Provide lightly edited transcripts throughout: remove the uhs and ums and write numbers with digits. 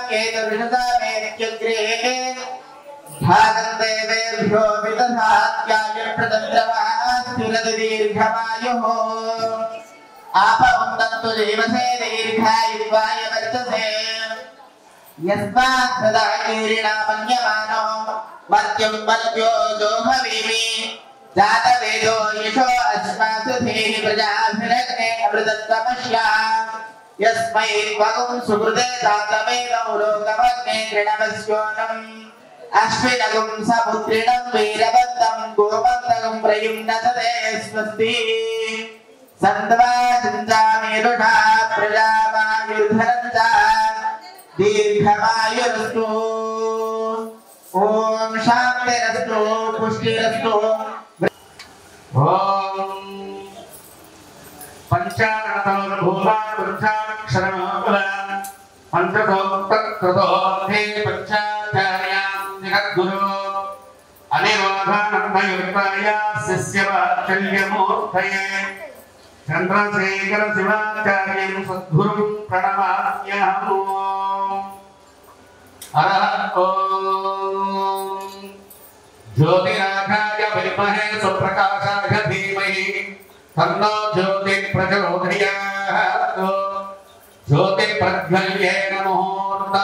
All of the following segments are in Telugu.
केतुर्षदामेत्युग्रे भागं देवेभ्यो विदधात्याय प्रदद्रवास्तिरदीर्घमायुः आपवन्तु जीवसे दीर्घायुवाय वर्तसे यस्मात् सदा कीरिणा मन्यमानो मर्त्युं मर्त्यो जोहवीमि जातवेदो यशो अस्मासु धीहि प्रजाभिरग्ने अमृतत्वमश्या यस्मै त्वगुं सुकृते दातवेदौ लोकमग्ने कृणवस्योनम् अश्विनगुं सपुत्रिणं वीरवन्तं गोमन्तगुं प्रयुम्नतते स्वस्ति सन्त्वा चिन्तामेरुषा प्रजामायुर्धरञ्च दीर्घमायुरस्तु ॐ शान्तिरस्तु पुष्टिरस्तु ॐ पंचाननतमभूताक्षरमोल पंचसोक्तकृतोऽर्थे पंचाचार्यां जगद्गुरो अनिरोधानन्दयुक्ताय शिष्यवात्सल्यमूर्तये चन्द्रशेखर शिवाचार्यं सद्गुरुं प्रणमाम्यहम् ॐ ज्योतिराघाय विद्महे सुप्रकाशाय धीमहि तन्नो ज्योति प्रचोदयात् ज्योतिप्रज्वल्येन मुहूर्त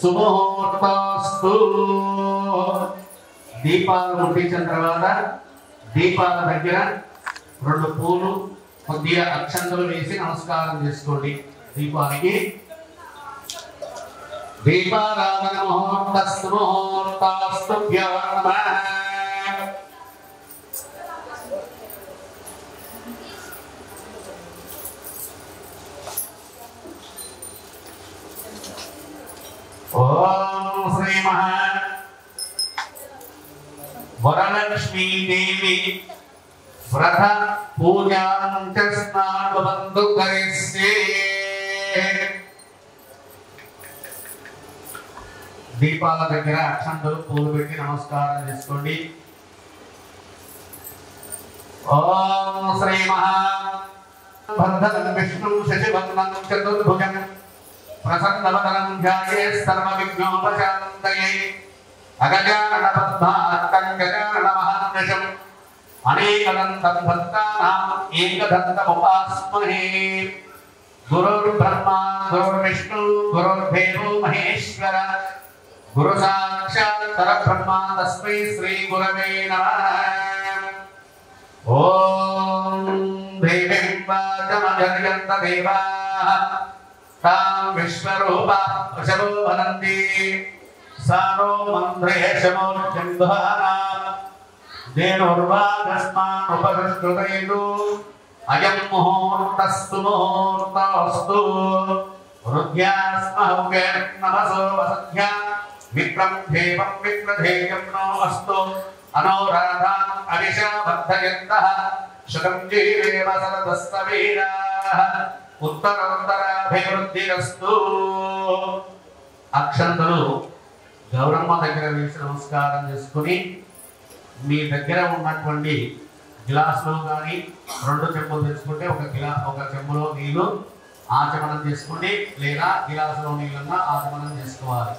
सुमुहूर्तस्तु దీపాలు ముట్టించిన తర్వాత దీపాల దగ్గర రెండు పూలు కొద్దిగా అక్షంతలు వేసి నమస్కారం చేసుకోండి దీపానికి దీపారాధన ముహూర్తస్తు ముహూర్తస్తుభ్యో నమః ओम श्री महा वरलक्ष्मी देवी व्रत पूजा स्नान बंधु करिष्ये दीपाల దగ్గర అక్షంతలు పూలు పెట్టి నమస్కారం చేసుకోండి ఓం శ్రీ మహా బంధనం విష్ణు శశివర్ణం చతుర్భుజం प्रसन्नवदनं ध्याये सर्वविघ्नोपशान्तये अगजाननपद्मार्कं गजाननमहार्निशम् अनेकदन्तं भक्तानाम् एकदन्तमुपास्महे गुरुर्ब्रह्मा गुरुर्विष्णु गुरुर्देवो महेश्वर गुरुसाक्षात् परब्रह्मा तस्मै श्रीगुरवे नमः ॐ देवीं वाचमजर्यन्त देवाः तां विश्वरूपा वशवो वदन्ति सानो मन्त्रेशमोर्जन्ध्वानां धेनुर्वागस्मानुपसंस्कृतैषु अयं मुहूर्तस्तु मुहूर्तोऽस्तु हृद्यास्महव्ये नमसो वसध्या विप्रं देवं विप्रधेयं नो अस्तु अनोराधाम् अनिशा वर्धयन्तः शुकं जीवेम सरदस्तवीराः उत्तरोत्तराभिवृद्धिरस्तु అక్షంతలు గౌరమ్మ దగ్గర వేసి నమస్కారం చేసుకుని మీ దగ్గర ఉన్నటువంటి గ్లాసులో కానీ రెండు చెంబులు తెచ్చుకుంటే ఒక చెంబులో నీళ్లు ఆచమనం చేసుకోండి లేదా గ్లాసులో నీళ్ళన్నా ఆచమనం చేసుకోవాలి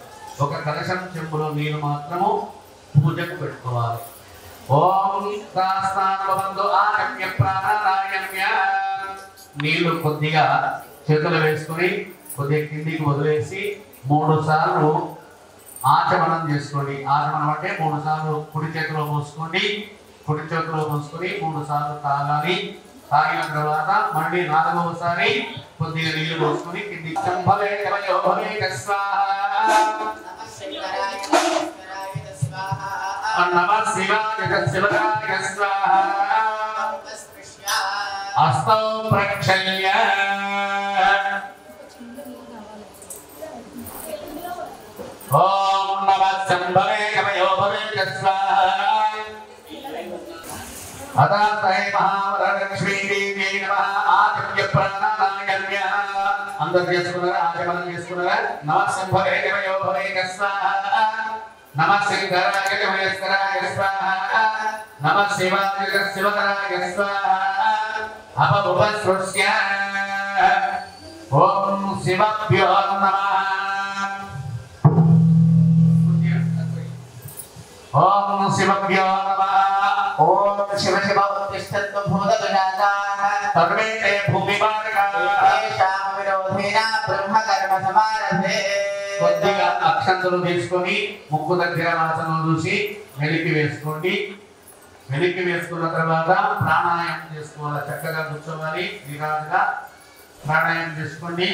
ఒక కలశం చెంబులో నీళ్లు మాత్రము పూజకు పెట్టుకోవాలి ఓం శాస్త్రానుబంధు ఆచమ్య ప్రాణాయామ్య నీళ్లు కొద్దిగా చేతులు వేసుకొని కొద్దిగా కిందికి వదిలేసి 3 సార్లు ఆచమనం చేసుకోండి ఆచమనం అంటే 3 సార్లు కుడి చేతిలో పోసుకోండి 3 సార్లు తాగాలి తాగిన తర్వాత మళ్ళీ 4వ సారి కొద్దిగా నీళ్లు పోసుకొని కిందికి సంభవే కవయో భవే స్వాహ నమః శివాయ శివాయ స్వాహ अस्तौ प्रक्षल्य ओम नमः शंभवे कवयो भवे स्वाहा अदातये महावरलक्ष्मी देवी नमः आदित्य प्राणायाम्य अंदर చేసుకున్నారా ఆచమనం చేసుకున్నారా नमः शंभवे कवयो भवे स्वाहा नमः सिंहराय कवयस्कराय स्वाहा नमः शिवाय शिवकराय स्वाहा अपभुवस्रुष्य ఓం శివభ్యో నమః ఓం శివభ్యో నమః ఓం శివ శివ ఉత్తిష్టత్వ భూతగణాః సర్వే తే భూమిమార్గాః తేషాం విరోధేన బ్రహ్మ కర్మ సమారభే. కొద్దిగా అక్షంతలు తీసుకొని ముక్కు దగ్గర వాసన చూసి వెలికి వేసుకోండి. వెలికి వేసుకున్న తర్వాత ప్రాణాయామం చేసుకోవాలి. చక్కగా కూర్చోవాలి. నిరాజగా ప్రాణాయామం చేసుకోండి.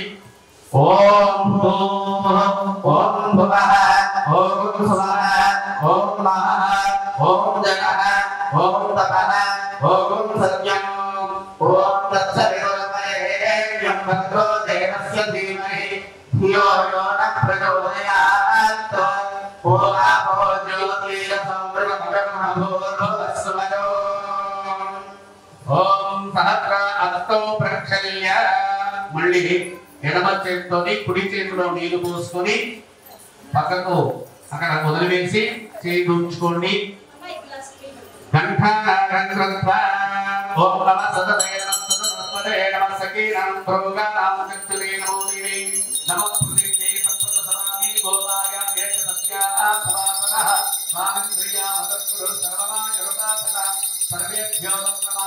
ఓం ఓం భువః ఓం సువః ఓం మహః ఓం జగః ఓం తపః ఓం సత్యం ఓం తత్సవితుర్వరేణ్యం భద్రో దేవస్య ధీమహి ధియో యో నః ప్రచోదయాత్. ఓం ఆపో జ్యోతిరసంవృతం బ్రహ్మభూర్భువస్సువరో. ఓం సహస్ర అస్తో ప్రక్షల్య. మళ్ళీ ఎడమ చేతితోని కుడి చేతిలో నీళ్లు పోసుకొని పక్కకు అక్కడ వదిలివేసి చేయి ఉంచుకోండి. కంఠారంధ్రత్వా ఓం నమః సదతే నమః నమః సకీనాం భృంగానాం చక్షురే నమో దేవే నమః పృథివే సప్త సమామి గోవాయ ఏక సత్యా సమాపనః స్వామింద్రియా మతః సర్వమాయ రూపాసన సర్వేభ్యో నమః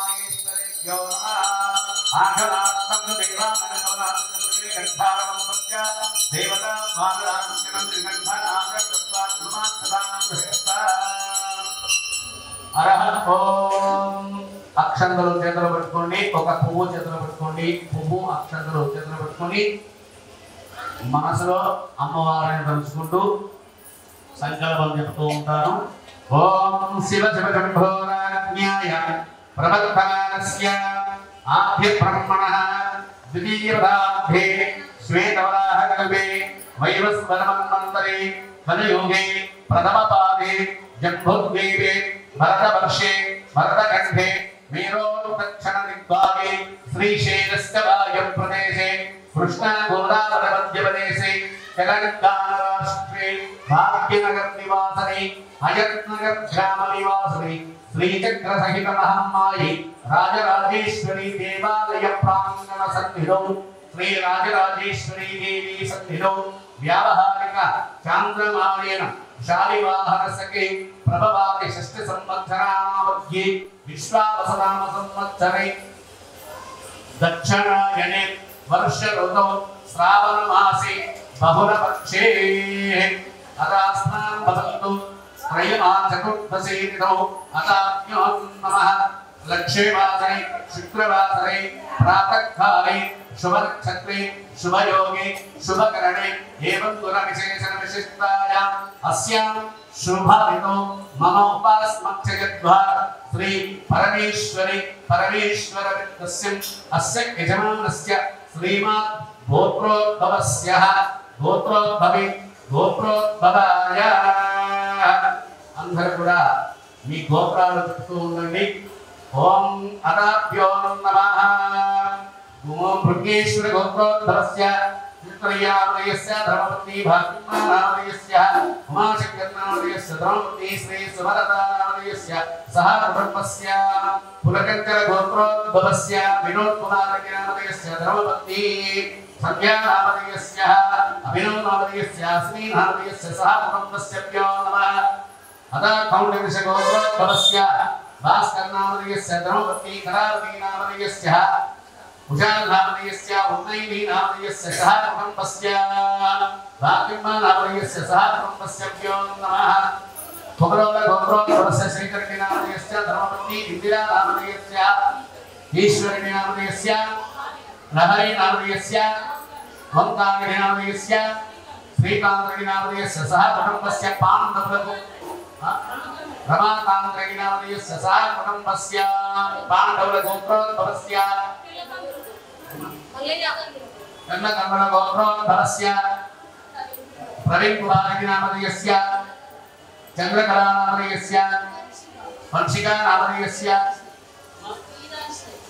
ఆఘవాత్తం దేవానవనాత్తం కంఠారం సత్య దేవతా మానరాంచనం కంఠానాగత్వా ధర్మాత్మదానం భయస్తా. ఓం అక్షంతలు చేతులు పట్టుకోండి. ఒక పువ్వు చేతులు పట్టుకోండి. పువ్వు అక్షంతలు చేతులు పట్టుకొని మనసులో అమ్మవారిని తలుచుకుంటూ సంకల్పం చెప్తూ ఉంటారు. ఓం శివ శివ శంభోరాజ్ఞాయ ప్రవర్తమానస్య ఆద్య బ్రహ్మణః ద్వితీయపదార్థే శ్వేతవరాహ కల్పే వైవస్వరమన్వంతరే కలియుగే ప్రథమపాదే జంబుద్వీపే భరతవర్షే భరతఖండే మేరోరుదక్షిణ దిగ్భాగే శ్రీశైలస్య వాయుప్రదేశే కృష్ణా గోదావరి మధ్యప్రదేశే తెలంగాణ రాష్ట్రే భాగ్యనగర్ నివాసనే అయత్నగర్ గ్రామ నివాసనే శ్రీచక్ర సహిత మహమ్మాయి రాజరాజేశ్వరి దేవాలయ ప్రాంగణ సన్నిధౌ శ్రీ రాజరాజేశ్వరి దేవి సన్నిధౌ వ్యావహారిక చాంద్రమాయేన శాలివాహనసకే ప్రభవాది షష్ఠ సంవత్సరానామధ్యే విశ్వావసనామ సంవత్సరే దక్షిణాయనే వర్ష ఋతౌ శ్రావణ మాసే బహుళపక్షే అదాస్నాం భవంతు త్రయమా చతుర్దశే తిథౌ అదాజ్ఞో నమః లక్ష్మీవాసరే శుక్రవాసరే ప్రాతఃకాలే శుభనక్షత్రే శుభయోగే శుభకరణే ఏవం గుణ విశేషణ విశిష్టాయాం అస్యాం శుభరితో మమ ఉపాస్మక్షయద్వా శ్రీ పరమేశ్వరి పరమేశ్వర విత్తస్యం అస్య యజమానస్య శ్రీమాన్ గోత్రోద్భవస్య గోత్రోద్భవి గోత్రోద్భవాయ. అందరూ కూడా మీ గోత్రాలు చెప్తూ ఉండండి. ఓం అదాభ్యో నమః. ఓం భృగేశ్వర గోత్రోద్భవస్య చిత్రయామయస్య ధర్మపత్ని భాగ్యమానామయస్య ఉమాశంకరనామయస్య ధర్మపత్ని శ్రీ సుభరతానామయస్య సహ బ్రహ్మస్య పులకంకర గోత్రోద్భవస్య వినోద్ కుమారనామయస్య ధర్మపత్ని సంధ్యానామయస్య అభినవనామయస్య అస్మినామయస్య సహ బ్రహ్మస్యభ్యో నమః. అదా కౌండవిష గోత్రోద్భవస్య భాస్కరనామయస్య ధర్మపత్ని కరావతీనామయస్య ఉషానామయస్య ఉన్నైనీనామయస్య సహ బ్రహ్మస్య భాగ్యమానామయస్య సహ బ్రహ్మస్యభ్యో నమః. కుమరోల గోత్రోద్భవస్య శ్రీకరణీనామయస్య ధర్మపత్ని ఇందిరానామయస్య ఈశ్వరీనామయస్య లహరీనామయస్య ఓంకారినామయస్య శ్రీకాంతరీనామయస్య సహ బ్రహ్మస్య పాండవులకు రమాకాంతరీనామయస్య సహ బ్రహ్మస్య పాండవుల గోత్రోద్భవస్య కన్నకమల గోత్రోద్భవస్య ప్రవీణ్ కుమారనామయస్య చంద్రకళానామయస్య వంశికానామయస్య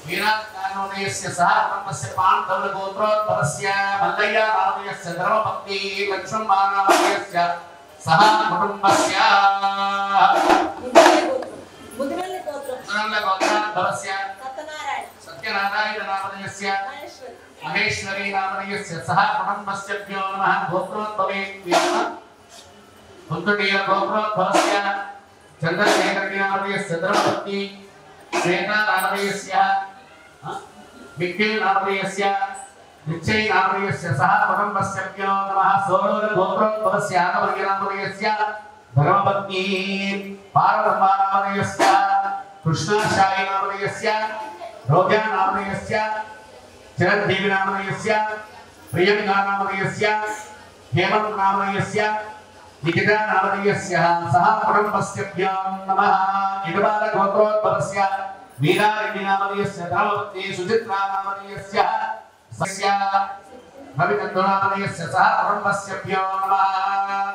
వీరానామయస్య సహ బ్రహ్మస్య పాండవుల గోత్రోద్భవస్య మల్లయ్యనామయస్య ధర్మపత్ని లక్ష్మణానామయస్య సహ కుటుంబస్య ముద్రల గోత్రోద్భవస్య సత్యనారాయణనామయస్య महेश्वरी नामधेयस्य सह कुटुम्बस्यभ्यो नमः गोत्रोद्भवेभ्यः कुन्तुडीय गोत्रोद्भवस्य चन्द्रशेखर नामधेयस्य द्रौपदी श्वेता नामधेयस्य विक्किल नामधेयस्य निश्चय नामधेयस्य सह कुटुम्बस्यभ्यो नमः सोरोर गोत्रोद्भवस्य आगमर्य नामधेयस्य धर्मपत्नी पार्वती नामधेयस्य कृष्णाशायी नामधेयस्य रोजा नामधेयस्य चिरंजीवी नामधेयस्य प्रियंका नामधेयस्य हेमंत नामधेयस्य निकिता नामधेयस्य सह कुटुम्बस्यभ्यो नमः इडबाल गोत्रोद्भवस्य वीरारेड्डी नामधेयस्य धर्मपत्नी सुचित्रा नामधेयस्य सस्य रविचंद्र नामधेयस्य सह कुटुम्बस्यभ्यो नमः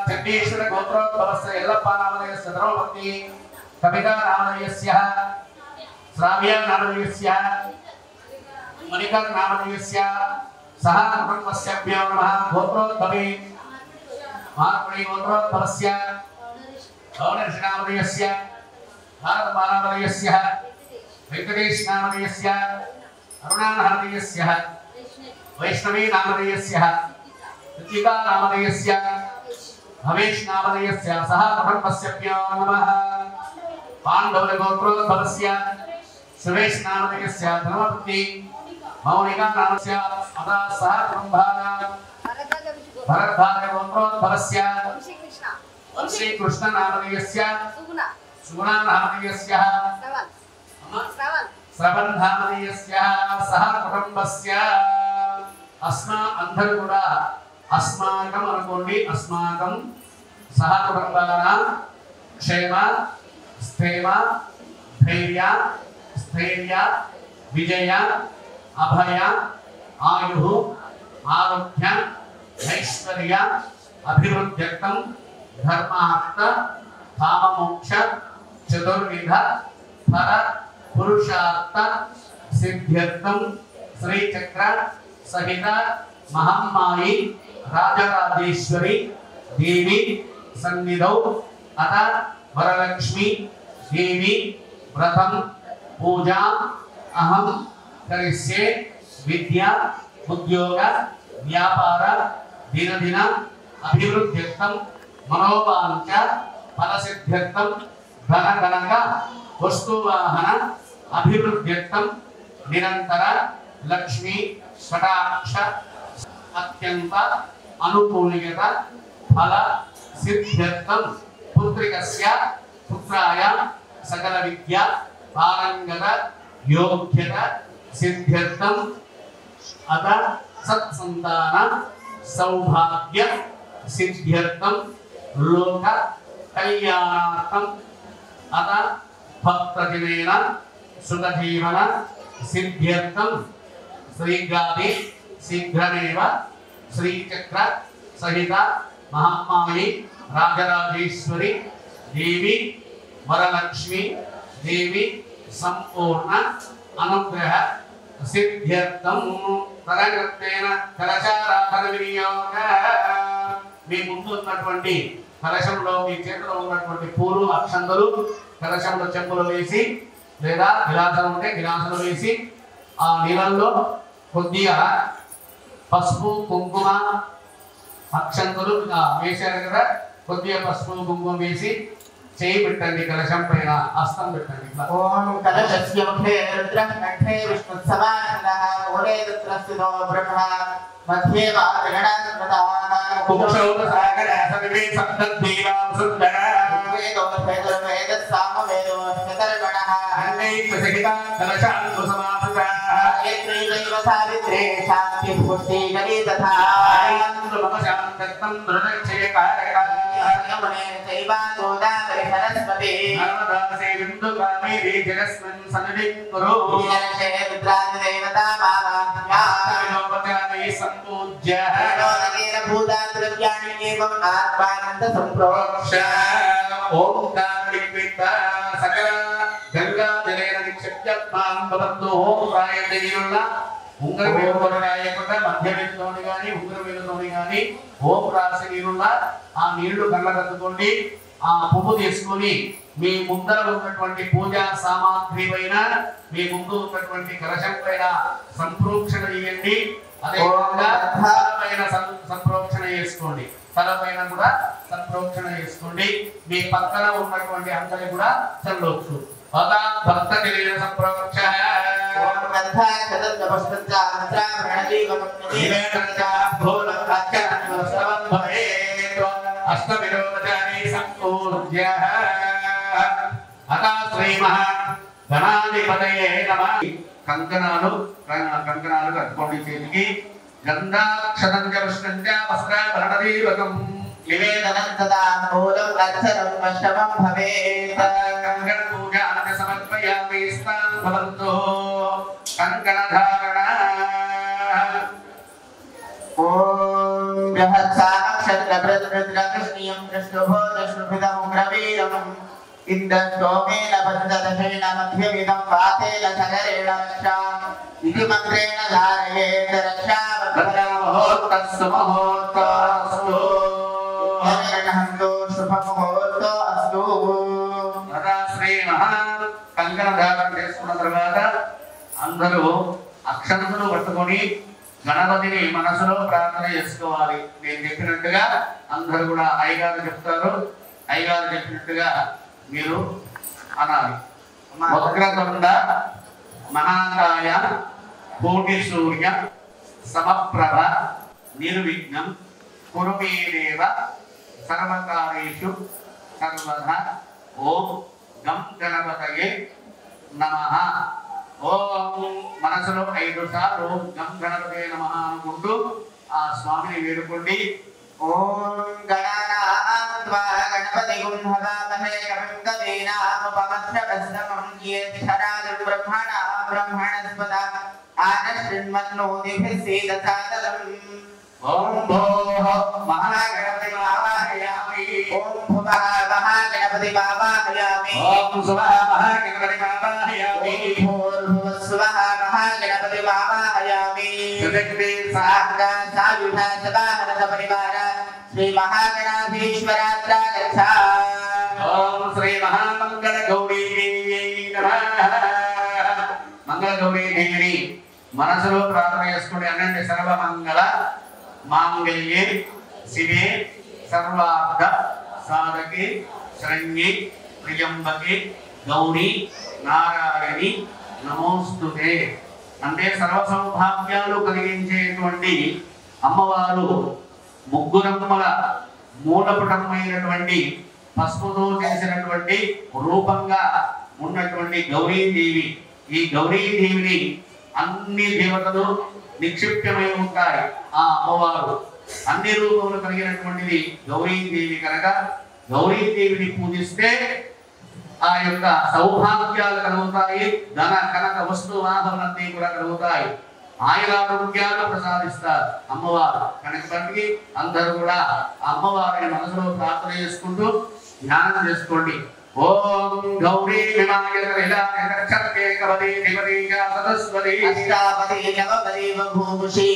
चंडीश्वर गोत्रोद्भवस्य यल्लप्प नामधेयस्य धर्मपत्नी कविता नामधेयस्य श्राव्य नामधेयस्य मणिकर नामधेयस्य सह कुटुम्बस्यभ्यो नमः गोत्रोद्भवे मार्कणी गोत्रोद्भवस्य गौणेश नामधेयस्य भारत नामधेयस्य वेंकटेश नामधेयस्य अरुणा नामधेयस्य वैष्णवी नामधेयस्य ऋतिका नामधेयस्य भवेश नामधेयस्य सह कुटुम्बस्यभ्यो नमः पांडव गोत्रोद्भवस्य सुरेश नामधेयस्य धर्मपत्नी मौनिका नामस्य अदा सह कुटुम्बानां भरद्वाज गोत्रोद्भवस्य श्री कृष्ण नामधेयस्य सुगुणा नामधेयस्य श्रवण नामधेयस्य सह कुटुम्बस्य अस्मा अंधर కూడా अस्माकं అనుకోండి अस्माकं सह कुटुम्बानां क्षेम स्थैर्य धैर्य स्थैर्य विजय अभय आयु आरोग्य ऐश्वर्य अभिवृद्ध्यर्थं धर्मार्थ काममोक्ष चतुर्विध फल पुरुषार्थ सिद्ध्यर्थं श्री चक्र सहित महामाई राजराजेश्वरी देवी सन्निधौ अथ वरलक्ष्मी देवी व्रतम पूजा अहम करिष्ये विद्या उद्योग व्यापार दिन दिन अभिवृद्ध्यर्थं मनोवांच फलसिद्ध्यर्थं धन गणक वस्तुवाहन अभिवृद्ध्यर्थं निरंतर लक्ष्मी कटाक्ष अत्यंत अनुकूल्यता फल सिद्ध्यर्थं पुत्रिकस्य पुत्राय सकल विद्या पारंगत योग्यता सिद्ध्यर्थं अत सत्संतान सौभाग्य सिद्ध्यर्थं लोक कल्याणार्थं अत भक्तजनेन सुखजीवन सिद्ध्यर्थं श्रीगादि शीघ्रमेव श्रीचक्र सहित महामाई राजराजेश्वरी देवी वरलक्ष्मी देवी संपूर्ण अनुग्रह सिद्ध्यर्थं తరగతేన కలశారాధన వినియోగ మీ ముందు ఉన్నటువంటి కలశంలో మీ చేతిలో ఉన్నటువంటి పూలు అక్షంతలు కలశంలో చెంబులో వేసి లేదా గిలాసలు ఉంటే గిలాసలు వేసి ఆ నీళ్ళల్లో కొద్దిగా పసుపు కుంకుమ అక్షంతలు వేశారు కదా కొద్దిగా పసుపు కుంకుమ వేసి చేయి పెట్టండి కలశం పైన హస్తం పెట్టండి ఓం కలశస్య ముఖే రుద్రః కంఠే విష్ణుస్సమానః ఓడే రుద్రస్యో బ్రహ్మ మధ్యే వాగణాత్మదాః కుక్షౌత సాగర సవివే సప్తద్వీపా సుందర వేదో వేద సామవేదో శతర్గణః అన్నే ప్రసహిత కలశాంతు సమాసత గాయత్రీ దైవ సావిత్రే శాంతి పుష్టి గరి తథా మమ శాంతం దృఢక్షయ కారక యమునే చైవ గోదావరి సరస్వతి నర్మదాసే బిందు కావేరీ జగస్మిన్ సన్నిధిం కురు జలశే రుద్రాది దేవతా మామాహ్యా వినోపచారై సంపూజ్య నగేర భూతా ద్రవ్యాణి ఏవం ఆత్మానంద సంప్రోక్ష ఓంకారవిక్త సకల గంగా జలేన నిక్షిప్యత్మాం భవంతు ఓం రాయదేయుల ఉంగర వేలుతోని రాయకుండా మధ్య వేలుతోని గాని ఉంగర వేలుతోని గాని ఓం రాసి నీరుల ఆ నీళ్లు కళ్ళకద్దుకోండి ఆ పువ్వు తీసుకొని మీ ముందర ఉన్నటువంటి పూజా సామాగ్రి పైన మీ ముందు ఉన్నటువంటి కలశం పైన సంప్రోక్షణ చేయండి అదేవిధంగా తలపైన సంప్రోక్షణ చేసుకోండి. తలపైన కూడా సంప్రోక్షణ చేసుకోండి. మీ పక్కన ఉన్నటువంటి అందరి కూడా చల్లవచ్చు. భక్త శరీర సంప్రోక్ష కంకణాలు కట్టుకోండి చేతికి. గంధాక్షరంజ వస్త్రంజ వస్త్రాభరణదీపకం నివేదనం తదా మూలం అక్షరం వశవం భవేత్. కంకణ పూజాన సమర్పయామి స్థాన్ భవంతో కంకణధారణ. ఓం బృహత్సాక్షత్రభృద్రకృష్ణీయం దృష్టభోజశ్రుభిదం రవీరం ఇంద్రస్తోమేన భద్రదశేన మధ్యమిదం వాతేన సగరేణ రక్షా ఇది మంత్రేణ ధారయేత్ రక్షావహోత్తస్సు మహోత్తస్తు శుభముహూర్తో అస్తు. శ్రీ మహా కంకణ ధారణ చేసుకున్న తర్వాత అందరూ అక్షంతలు పట్టుకొని గణపతిని మనసులో ప్రార్థన చేసుకోవాలి. నేను చెప్పినట్టుగా అందరూ కూడా అయ్యగారు చెప్తారు. అయ్యగారు చెప్పినట్టుగా మీరు అనాలి. వక్రతుండ మహాకాయ కోటి సూర్య సమప్రభ నిర్విఘ్నం కురు మే దేవ సర్వకార్యేషు సర్వదా. ఓం గం గణపతయే నమః. ఓం మనసులో 5 సార్లు గం గణపతయే నమః అనుకుంటూ ఆ స్వామిని వేడుకోండి. ఓం గణానాం త్వా గణపతిగుం హవామహే కవిం కవీనాముపమశ్రవస్తమం జ్యేష్ఠరాజం బ్రహ్మణాం బ్రహ్మణస్పద ఆనశృణ్వన్నోతిభిः సీదసాదనం. ఓం భోః మహాగణపతి వావాహయామి. ఓం భువః మహాగణపతి వావాహయామి. ఓం శుభః మహాగణపతి వావాహయామి. భూర్భువస్సువః మహాగణపతి వావాహయామి. సుదగ్ధే సాంగా సాయుధ సదాహరణ పరివార శ్రీ మహాగణాధీశ్వరాత్ర గచ్చ. ఓం శ్రీ మహామంగళ గౌరీ దేవ్యై నమః. మంగళ గౌరీ దేవిని మనసులో ప్రార్థన చేసుకోండి. అనండి సర్వమంగళ మాంగళ్యే శివే సర్వార్థ సాధకే శరణ్యే ప్రియంబకే గౌరీ నారాయణి నమోస్తుతే. అంటే సర్వ సౌభాగ్యాలు కలిగించేటువంటి అమ్మవారు ముగ్గురమ్మల మూలపుటమైనటువంటి పసుపుతో చేసినటువంటి రూపంగా ఉన్నటువంటి గౌరీదేవి. ఈ గౌరీదేవిని అన్ని దేవతలు నిక్షిప్తమై ఉంటాయి. ఆ అమ్మవారు అన్ని రూపములు కలిగినటువంటిది గౌరీదేవి కనుక గౌరీదేవిని పూజిస్తే ఆ యొక్క సౌభాగ్యాలు కలుగుతాయి. ధన కనక వస్తు వాహనాన్ని కూడా కలుగుతాయి. ఆయురారోగ్యాలు ప్రసాదిస్తారు అమ్మవారు కనుక బట్టి అందరూ కూడా అమ్మవారిని మనసులో ప్రార్థన చేసుకుంటూ ధ్యానం చేసుకోండి. ఓం గౌరీ విమాయకరిలాక్షతే కవదే దివదీగా సదస్వతి అష్టాపది నవపది బభూషి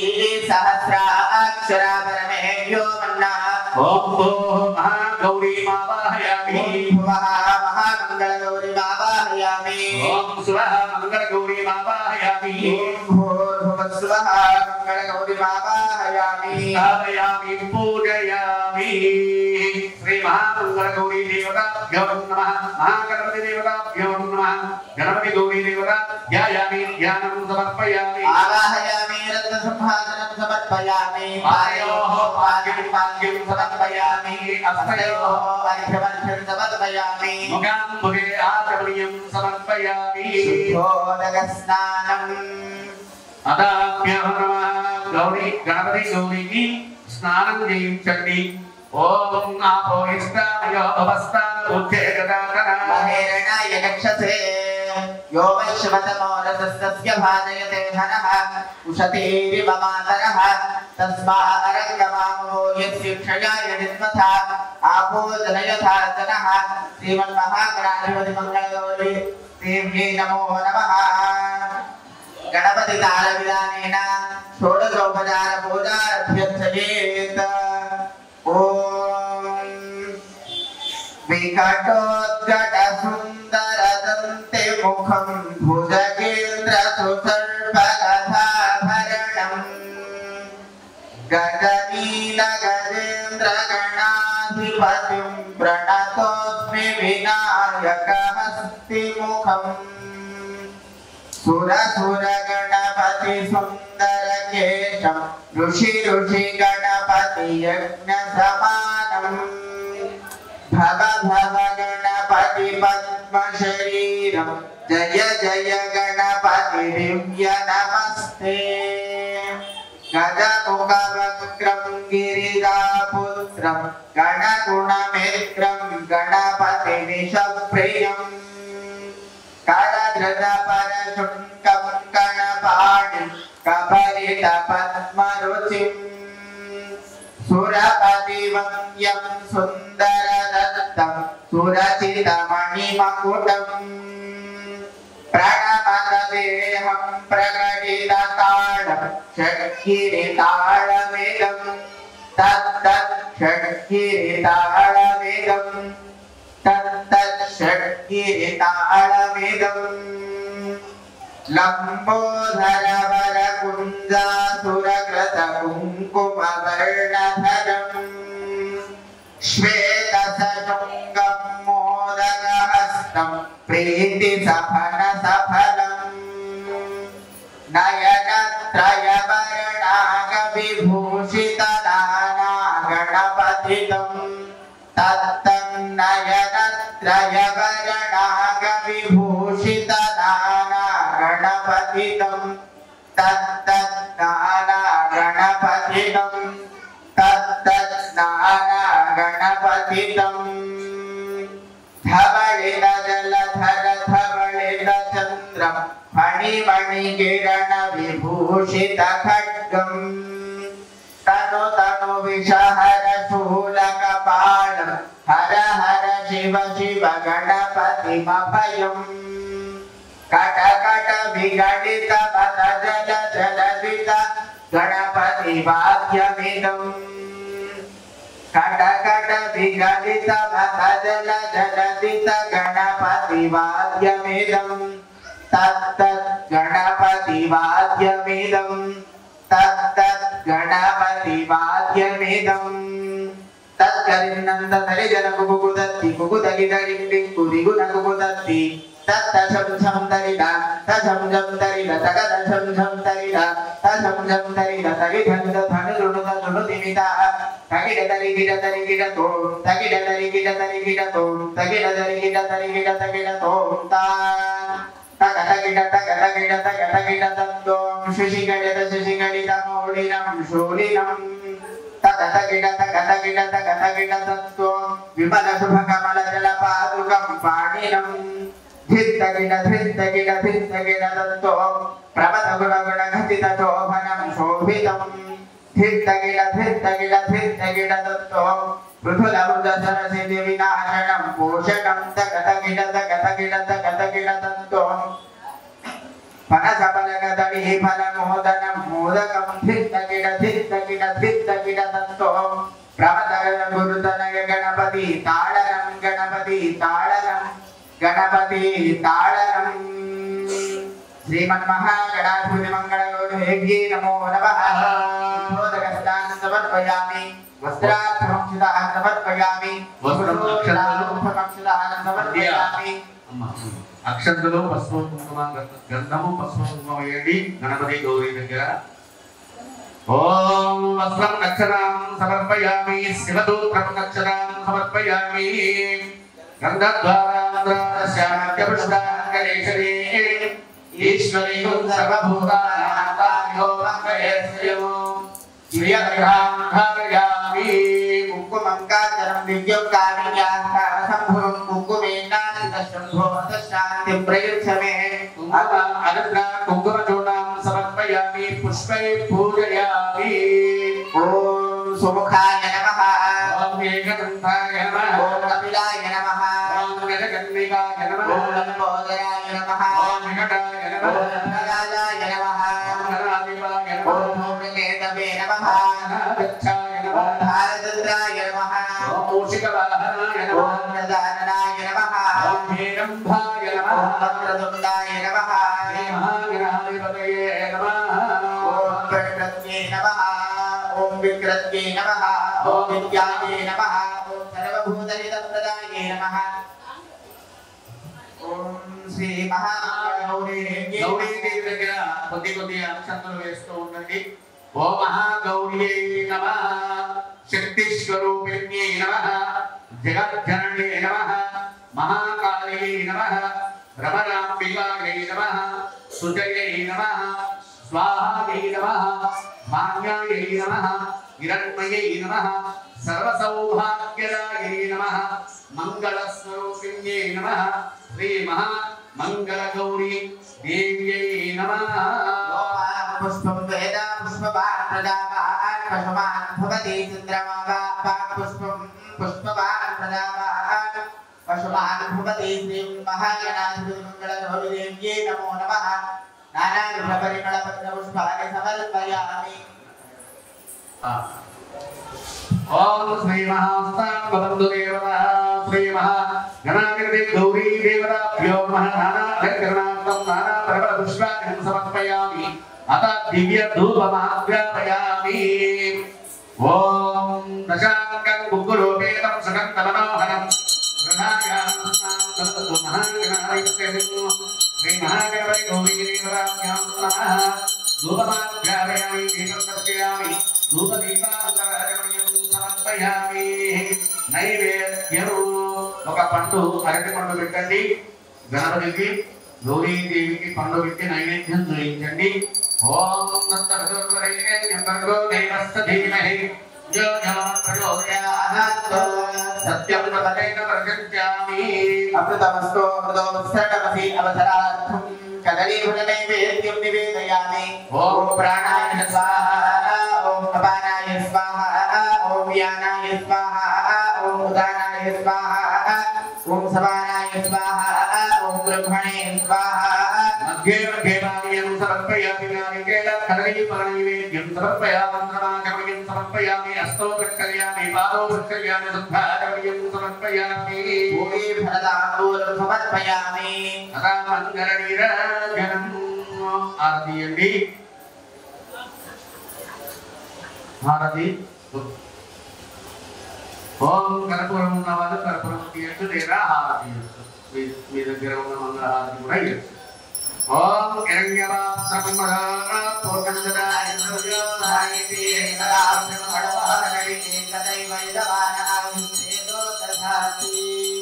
సహస్రాక్షరా పరమేభ్యో మన్నా. ఓం భోః మహాగౌరీ మావాహయామి. భువః మహామంగళ గౌరీ వావాహయామి. ఓం శుభః మంగళ గౌరీ మావాహయామి. భూర్భువస్సువః మంగళ గౌరీ వావాహయామి. స్థాపయామి పూజయామి. శ్రీ మహామంగళ గౌరీ దేవతాభ్యో నమః. మహాగణపతి దేవతాభ్యో నమః. గణపతి గౌరీ దేవతా ధ్యాయామి. ధ్యానం సమర్పయామి. ఆవాహయామి. రత్న సింహాసనం సమర్పయామి. పాదయోః పాద్యం పాద్యం సమర్పయామి. హస్తయోః అర్ఘ్యమర్ఘ్యం సమర్పయామి. ముఖాంబుజే ఆచమనీయం సమర్పయామి. శుద్ధోదక స్నానం. అదాభ్యో నమః. గౌరీ గణపతి గౌరీకి స్నానం చేయించండి. ఓం ఆపో ఇష్టామయో అవస్థాన ఉచ్ఛేదదాతన మహేరణాయ యక్షసే యో వైశ్వతమో రసస్తస్య భాజయతే హనః ఉషతీరివ మాతరః తస్మా అరంగమామో యస్య క్షయాయ నిస్మథా ఆపోదనయథా జనః. శ్రీమన్మహాగణాధిపతి మంగళగౌరీ దేవ్యై నమో నమః. గణపతి తాళ విధానేన షోడశోపచార పూజారభ్యర్థయేత్. ఓం వికటోద్గట సుందర దంతే ముఖం భుజగేంద్ర సుసర్పకథాభరణం गजेन्द्रगणाधिपतिं प्रणतोऽस्मि विनायकहस्तिमुखम् सुरसुरगणपति सुन्दरकेशं ऋषि गणपति यज्ञसमानम् भव गणपति पद्मशरीरं जय जय गणपति दिव्य नमस्ते गजमुखवक्त्रं गिरिजापुत्रं गणगुणमित्रं गणपति निशप्रियम् करधृतपरशुण्कं गणपाणिं कबलितपद्मरुचिम् सुरपतिवन्द्यं सुन्दरदत्तं सुरचितमणिमकुटम् प्रणमतदेहं प्रकटितताडं षड्गिरिताडमिदं तत्तत् षड्गिरिताडमिदं तत्तत् षड्गिरिताडमिदम् लम्बोधरवरकुञ्जासुरकृतकुङ्कुमवर्णधरम् श्वेतसशृङ्गं मोदकहस्तं प्रीतिसफलसफलम् नयनत्रयवर्णागविभूषितनाना गणपतितं तत्तं नयनत्रयवर्णागविभूषितनाना गणपतितं तत्तत्नाना गणपतितं तत्तत्नाना गणपतितं धवलितजलधर धवलितचन्द्रं फणिमणिकिरणविभूषितखड्गम् तनु विषहर शूलकपालं हर हर शिव शिव गणपतिमभयम् कटकट विगलित मत जल जलदित गणपति वाद्यमिदम् कटकट विगलित मत जल जलदित गणपति वाद्यमिदम् तत्तत् गणपति वाद्यमिदम् तत्तत् गणपति वाद्यमिदम् तत्करिन्नन्दधरि जनकुकुदत्ति कुकुदलिदरिण्डि कुदिगुणकुकुदत्ति तत्तशं झं तरिदा तशं झं तरिदा तगदशं झं तरिदा तशं झं तरिदा तरिधन्द धनुरुणुद धनुतिमिता तगिडतरिगिडतरिगिडतो तगिडतरिगिडतरिगिडतो तगिडतरिगिडतरिगिडतगिडतो ता तगतगिडतगतगिडतगतगिडतत्तों शुशिगडितशुशिगडितमौलिनं शूलिनं तगतगिडतगतगिडतगतगिडतत्तों विमलशुभकमलजलपादुकं पाणिनं धित्तगिडतत्तों प्रमथगुणगुणघटितशोभनं शोभितं धित्तगिडतत्तों पृथुलमृदसरसिद्धिविनाशनं पोषणं तगतगिडतगतगिडतगतगिडतत्तों फलसफलकदलिः फलमोदनं मोदकं धित्तगिडतत्तों प्रमथगुरुतनय गणपति ताडनं श्रीमन्महागणाधिपतिमङ्गलगौरवेभ्ये नमो नमः मोदकस्नानं समर्पयामि वस्त्रार्थमक्षिताः समर्पयामि वस्त्रार्थमक्षिताः समर्पयामि అక్షంతలు పసుపు కుంకుమ గంధము పసుపు కుంకుమ వేయండి గణపతి గౌరీ దగ్గర ఓం వస్త్రం అక్షరాం సమర్పయామి శివదూత్రం అక్షరాం సమర్పయామి గంధద్వారాంధ్రాశ్యామత్యపుష్టాంగరేశరీ ఈశ్వరీ సర్వభూతానాంతాన్యో మంగళేశ్వరో శ్రీయగ్రహాం ధారయామి कुङ्कुमं काचनं दिव्यं कामिन्याः कुङ्कुमेनाशितशम्भोतशान्तिं प्रयुच्छ मे अनन्ता कुङ्कुमचूर्णां समर्पयामि पुष्पै पूजयामि ॐ सुमुखाय नमः ॐ एकदन्ताय नमः ॐ कपिलाय नमः ॐ गजकर्णिकाय नमः ॐ लम्बोदराय नमः ॐ विकटाय नमः ॐ नगालाय नमः ॐ गणाधिपाय ॐ नमः भूमकेतवे नमः गच्छाय ॐ नमः भारतन्द्राय नमः ॐ मूषिकवाहनाय ॐ नमः प्रदाननाय नमः ॐ हेरम्भाय ॐ नमः वक्रतुण्डाय नमः महागणाधिपतये नमः ॐ विक्रत्ये नमः ॐ विक्रत्ये सर्वज्ञे नमः ओम विद्याये नमः ओम सर्वभूतहितप्रदाये नमः ओम श्री महागौरी గౌరీ దేవి దగ్గర కొద్ది అక్షంతలు వేస్తూ ఉండండి. ఓం మహాగౌర్యై నమః శక్తి స్వరూపిణ్యై నమః జగజ్జనన్యై నమః మహాకాళియై నమః రమణాంబికాయై నమః సుజయై నమః స్వాహాయై నమః మాన్యాయై నమః హిరణ్మయై నమః సర్వసౌభాగ్యదాయై నమః మంగళస్వరూపిణ్యై నమః శ్రీ మహా మంగళగౌరీ దేవ్యై నమః. पुष्पं वेद पुष्पवान् प्रजावान् पशुमान् भवति चन्द्रमा पुष्पं पुष्पवान् प्रजावान् पशुमान् भवति श्रीं महागणाधिपतिमङ्गलगौरीदेव्यै नमो नमः नानाविधपरिमलपत्रपुष्पाणि समर्पयामि. ओम श्री महास्तांबंधु देवता श्री महागणाधिपति गौरी देवताभ्यो नमः. नाना अलंकरणार्थं नाना प्रबलपुष्पाणि समर्पयामि. अतः दिव्य धूपमाग्रापयामि. ओम दशांगं कुकुरोपेतं सुगन्धमनोहरं प्रधायामस्तां तत्तु महागणाधिपतिं श्री महागणपति गौरी देवताभ्यो नमः. धूपमाग्रापयामि दीपं दर्शयामि धूपदीपावतारणं समर्पयामि. నైవేద్యము ఒక పండు అరటి పండు పెట్టండి. గణపతికి గౌరీదేవికి పండు పెట్టి నైవేద్యం చూపించండి. ఓం నమః దేవస్తధీమహి యో ప్రచోదయాత్ సత్యం వదేన ప్రజంచామి. అమృతమస్తు అమృతోత్సర్గమసి అవసరార్థం కదలీఫలనైవేద్యం నివేదయామి. ఓం ప్రాణాయ స్వాహా ఓం అపానాయ స్వాహా ఓం వ్యానాయ స్వాహా ఓం ఉదానాయ స్వాహా ఓం సమానాయ స్వాహా ఓం బ్రహ్మణే స్వాహా. మధ్యే మధ్యే వాక్యం సమర్పయామి. నారికేళ కదలీఫలనైవేద్యం సమర్పయామి. మంత్రమాగమ్యం సమర్పయామి. హస్తో ప్రక్షాళయామి పాదో ప్రక్షాళయామి శుద్ధాగమ్యం సమర్పయామి. భూమి ఫలదాంబూలం సమర్పయామి. మంగళ నీరాజనం ఆరతియండి. హారతి. ఓం కర్పూరం ఉన్న వాళ్ళు కర్పూరం తీయచ్చు లేదా హారతి తీయచ్చు. మీ దగ్గర ఉన్న మంగళ హారతి కూడా ఇవ్వచ్చు. ఓం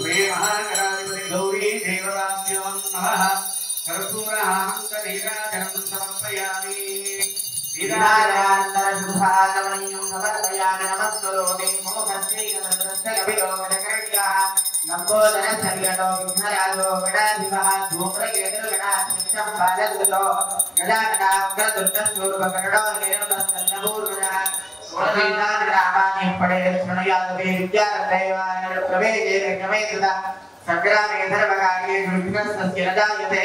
శ్రీమహాగణాధిపతి గౌరీ దేవతాభ్యో నమః. కర్పూరానంద నీరాజనం సమర్పయామి. శ్రీరాజాంతరశుభాగమనీయం సమర్పయామి. నమస్కరోమి మమ భక్తిగతదృష్టగభిలోకటకర్యః నంబోదర శరీరో విఘ్నరాజో గణాధిపః ధూమ్రకేతుర్గణాధిపత్యం బాలదుతో గణాగణాగ్రదుర్గస్వరూపకరణో నిరుణస్తన్నపూర్వజः స్వధీనాగ్రామాని పడే శృణుయాదవే విద్యారత్రైవాయ ప్రవేశే గమేతుద సంగ్రామే ధర్మకార్యే విఘ్నస్తస్య న జాయతే.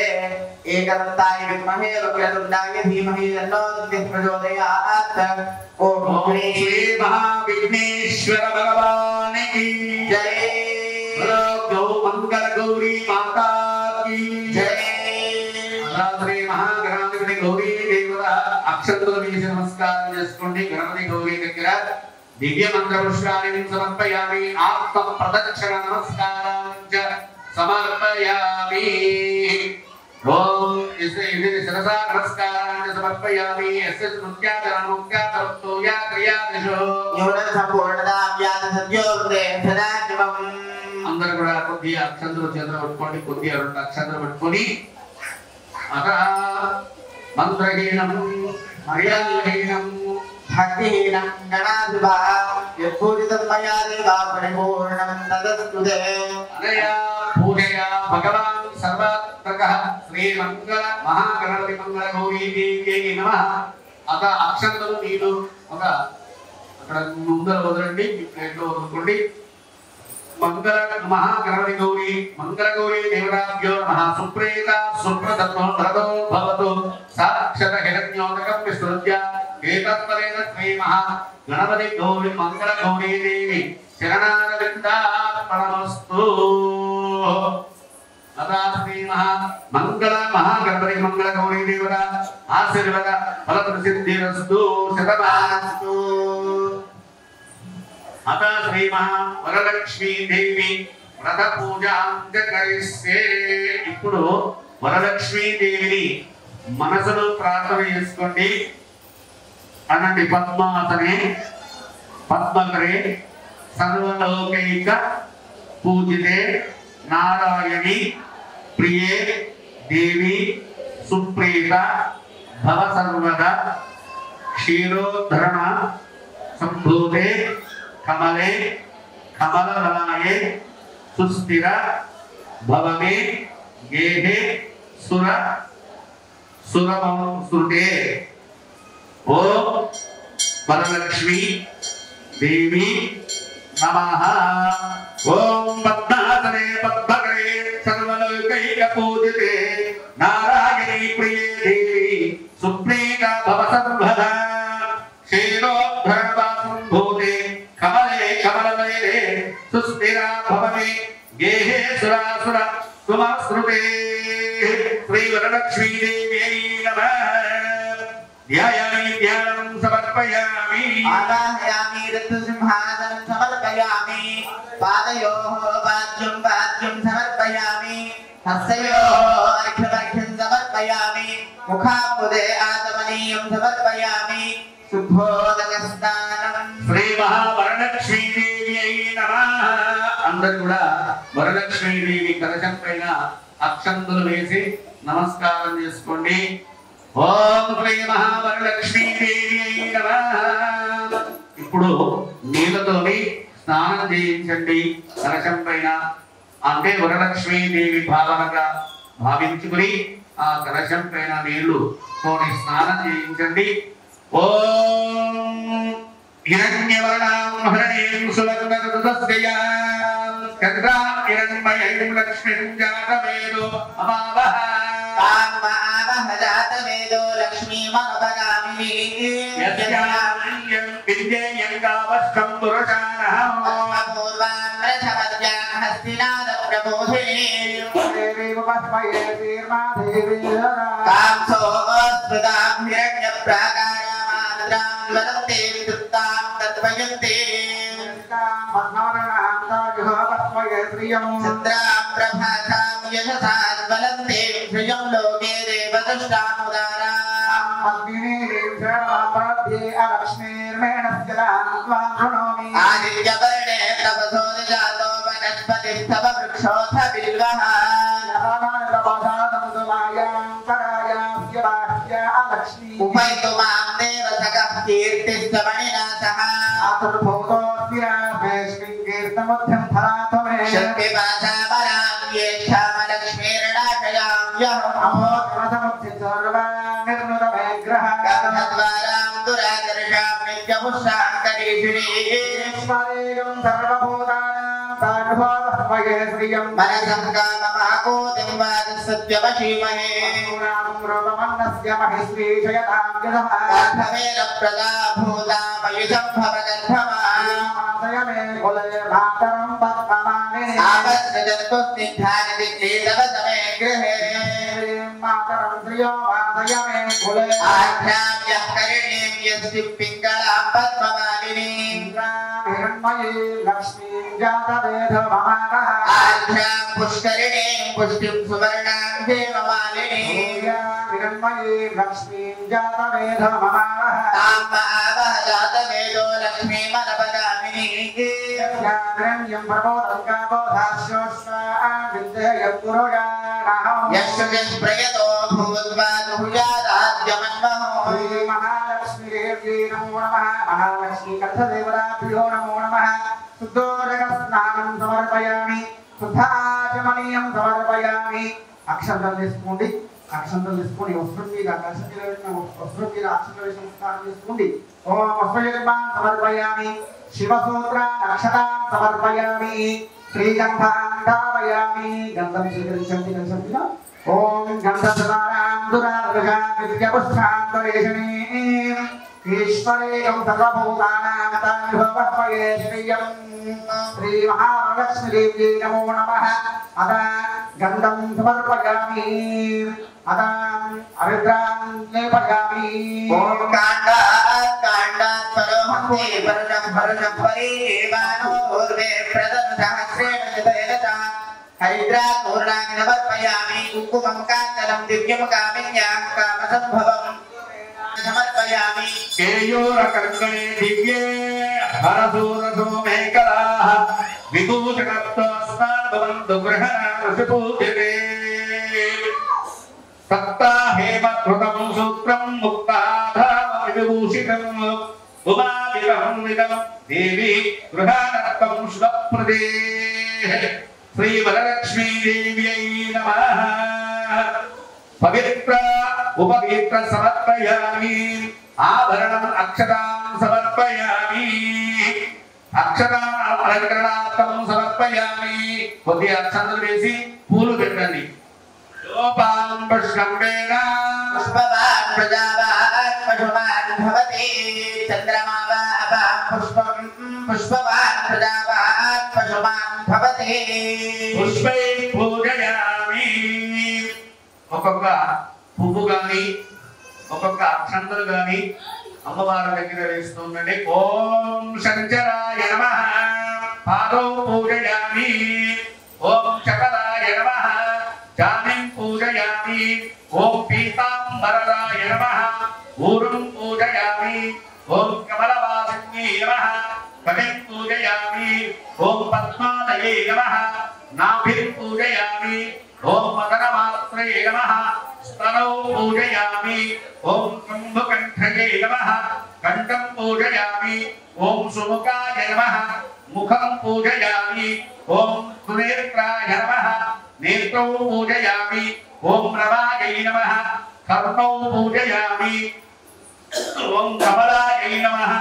ఏకదంతాయ విద్మహే వక్రతుండాయ ధీమహి తన్నో దుర్గः ప్రచోదయాత్. ఓం శ్రీ మహావిఘ్నేశ్వర భగవానికి జై. మంగళ గౌరీ మాతా కీ జై. శ్రీ మహాగణాధిపతి గౌరీ దేవత అక్షంతలు వేసి నమస్కారం చేసుకోండి. గణపతి గౌరీ దగ్గర దివ్య మంత్ర పుష్పాన్ని సమర్పయామి. ఆత్మ ప్రదక్షిణ నమస్కారం చ సమర్పయామి. ఓం శిరసా నమస్కారాన్ని సమర్పయామి. యస్య స్మృత్యాచరణముఖ్యాతరస్తో యా క్రియాదిషు యోగం సంపూర్ణతా వ్యాధ సత్యోదే సదాశివం. అందరూ కూడా కొద్ది అక్షంతలు చేతులు పట్టుకోండి. కొద్ది రెండు అక్షంతలు పట్టుకొని అత మంత్రహీనం మర్యాదహీనం భక్తిహీనం గణాధిపా యత్పూజితం మయా దేవా పరిపూర్ణం తదస్తుతే. అనయా పూజయా భగవాన్ సర్వాత్మకః శ్రీ మంగళ మహాగణపతి మంగళ గౌరీ దేవ్యై నమః. అత అక్షంతలు నీళ్ళు ఒక అక్కడ ముందర వదలండి. ప్లేట్లో వదులుకోండి. మంగళ మహాగణపతి గౌరీ మంగళ గౌరీ దేవతాభ్యో నమః. సుప్రీత సుప్రదత్తో భరతో భవతు సాక్షత హిరణ్యోదకం విస్తృత్య ఏతత్పరేణ శ్రీ మహాగణపతి గౌరీ మంగళ గౌరీ దేవి శరణారవిందార్పణమస్తు. అదా శ్రీ మంగళ మహాగణపతి మంగళ గౌరీ దేవత ఆశీర్వద ఫల ప్రసిద్ధిరస్తు. శతమాస్తు. అత శ్రీ వరలక్ష్మీ దేవి వ్రత పూజాం కరిస్తే. ఇప్పుడు వరలక్ష్మీ దేవిని మనసులో ప్రార్థన చేసుకోండి. అనండి పద్మాసనే పద్మకరే సర్వలోకైక పూజితే నారాయణి ప్రియే దేవి సుప్రీత భవ సర్వదా క్షీరోద్ధరణ సంభూతే కమలే కమలదలాయే సుస్థిర భవమే గేహే సురమృతే. ఓం వరలక్ష్మీ దేవి నమః. ఓం పద్మాసనే పద్మకరే సర్వలోకైక పూజితే నారాయణీ ప్రియే దేవి సుప్రీత భవ సర్వదా క్షీరోద్ధరణ సంభూతే కమలే కమలదలాయే సుస్థిర భవమే గేహే సురాసుర సుమస్రుతే. శ్రీ వరలక్ష్మీ దేవ్యై నమః. ధ్యాయామి ధ్యానం సమర్పయామి. ఆవాహయామి ఋతుసింహాసనం సమర్పయామి. పాదయోః వాజ్యం వాజ్యం సమర్పయామి. హస్తయోః అర్ఘ్యమర్ఘ్యం సమర్పయామి. ముఖాముదే ఆచమనీయం సమర్పయామి. శుభోదకస్నానం. శ్రీ మహావరలక్ష్మీ దేవ్యై నమః. అందరూ కూడా వరలక్ష్మీ దేవి కలశం పైన అక్షంతులు వేసి నమస్కారం చేసుకోండి. ఓం శ్రీ మహావరలక్ష్మీ దేవ్యై నమః. ఇప్పుడు నీళ్ళతోని స్నానం చేయించండి కలశం పైన. అంటే వరలక్ష్మీ దేవి భావనగా భావించుకుని ఆ కలశం పైన నీళ్లు తోని స్నానం చేయించండి. ఓం హిరణ్యవర్ణాం హరణీం సువర్ణరజతస్యాం చంద్రాం హిరణ్మయీం లక్ష్మీం జాతవేదో అమావహ. ఆమః జాతవేదో లక్ష్మీమనుపగామినీ. యస్యాం విద్యేయం గావస్థం పురుషానః. పూర్వాం రథమద్యాం హస్తినాద ప్రబోధినీ. కాంసో స్మృతాం హిరణ్యప్రాకారామాద్రాం వదంతే విద్యుక్తాం తద్వయంతే. చంద్రాం ప్రభాసాం యశసాం వదంతే శ్రియం లోకే దేవదృష్టాముదారాం. ఆదిత్యవర్ణే తపసో జాతో వనస్పతిస్తవ వృక్షోऽथ బిల్వః. ఉపైతు మాం దేవసఖః కీర్తిస్తమణినా సహ. శక్తిపాశాబలాం యేష్ఠామలక్ష్మీర్నాశయాం యహం. గంధద్వారాం దురాదర్శాం నిత్యపుష్టాం కరీషిణీం. మనసం కామమాకోతిం వాదసత్యవశీమహే. గర్భవేద ప్రదా భూతా మయుషం భవగర్భవాన్. ఆపస్సజంతు స్నిగ్ధాని దిక్లీతవ సమే గృహే. ఆఘ్రామ్యః కరిణీం యస్తి పింగళాం పద్మమాలినీం. ఆఘ్రాం పుష్కరిణీం పుష్టిం సువర్ణాం హేమమాలినీం. తాం ఆవహ జాతవేదో లక్ష్మీమనపగామినీ. యశ్రుజస్ప్రయతో భూత్వా దుహుయాదాద్యమన్వహో. మహాలక్ష్మీదేవ్యై నమో నమః. మహాలక్ష్మీ కథదేవతాభ్యో నమో నమః. శుద్ధోదకస్నానం సమర్పయామి. శుద్ధాచమనీయం సమర్పయామి. అక్షంతలు తీసుకోండి. అక్షంతలు తీసుకొని వస్త్రం మీద వస్త్రం మీద అక్షంతలు వేసి నమస్కారం చేసుకోండి. ఓం వస్త్రయుగ్మాన్ సమర్పయామి. శివసూత్ర అక్షతాన్ సమర్పయామి. శ్రీగంధాన్ ధారయామి. గంధం స్వీకరించండి కలిసంగా. ఓం గంధద్వారాం దురాదృశాం నిత్యపుష్టాంతరేషణీం. ఈశ్వరేయం సర్వభూతానాం తానుభవస్మయే శ్రియం. శ్రీ మహాలక్ష్మీదేవ్యై నమో నమః. అదా గంధం సమర్పయామి. అదా అరిద్రాం లేపయామి. ఓం కాండాత్ కాండాత్ పరోహం ते परजं परजं परिवानो पूर्वे प्रदम सहस्रेण चितयता हरिद्रा पूर्णानि समर्पयामि कुङ्कुमं काञ्चनं दिव्यं कामिन्यां कामसम्भवम् समर्पयामि केयोरकर्कणे दिव्ये हरसूरसो मेकलाः विभूषणत्वास्मान् भवन्तु गृहणामृषपूजते सप्ताहेमकृतं सूत्रं मुक्ताधामविभूषितम् उमाविरहंविदं देवी गृहानत्वं शुभप्रदे श्रीवरलक्ष्मी देव्यै नमः पवित्र उपवीत्र समर्पयामि आभरणम् अक्षतां समर्पयामि अक्षताम् अलङ्करणार्थं समर्पयामि కొద్ది అక్షంతలు వేసి పూలు పెట్టండి లోపాం పుష్పంబేన पुष्पवान् प्रजावान् पशुमान् भवति चन्द्रमा वा अपां पुष्पं पुष्पवान् प्रजावान् पशुमान् भवति పుష్పై పూజయామి ఒక్కొక్క పువ్వు గాని ఒక్కొక్క అక్షంతలు గాని అమ్మవారి దగ్గర వేస్తుండండి ఓం శంకరాయ నమః పాదౌ పూజయామి ఓం చకరాయ నమః జానిం పూజయామి ఓం పీతాంబరాయ నమః ఊరుం పూజయామి ఓం కమలవాసిన్యై నమః కటిం పూజయామి ఓం పద్మాలయే నమః నాభిం పూజయామి ఓం మదనమాత్రే నమః स्तनौ पूजयामि ओम कुंभकंठये नमः कंठं पूजयामि ओम सुमुखाय नमः मुखं पूजयामि ओम सुनेत्राय नमः नेत्रौ पूजयामि ओम प्रभायै नमः कर्णौ पूजयामि ओम कमलायै नमः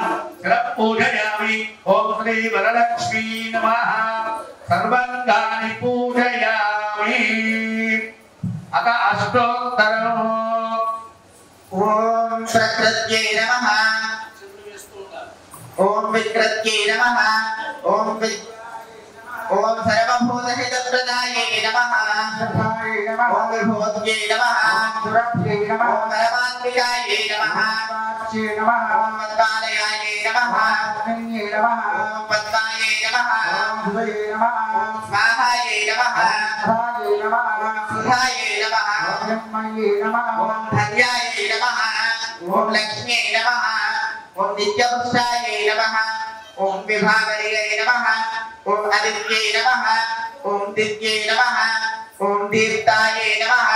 शिरः पूजयामि ओम श्री वरलक्ष्मी नमः सर्वांगानि पूजयामि अथ अष्टोत्तरम् ओम प्रकृत्यै नमः ओम विकृत्यै नमः ओम सर्वभूतहितप्रदायै नमः ओम विभूत्यै नमः ओम परमात्मिकायै नमः ओम पद्मालयायै नमः ओम पद्मायै नमः ओम स्वाहायै नमः सुधायै नमः ओम धन्यायै नमः ओम लक्ष्म्यै नमः ओम नित्यपुष्टायै नमः ओम विभावरियै नमः ओम आदित्यै नमः ओम दिव्यै नमः ओम दीप्तायै नमः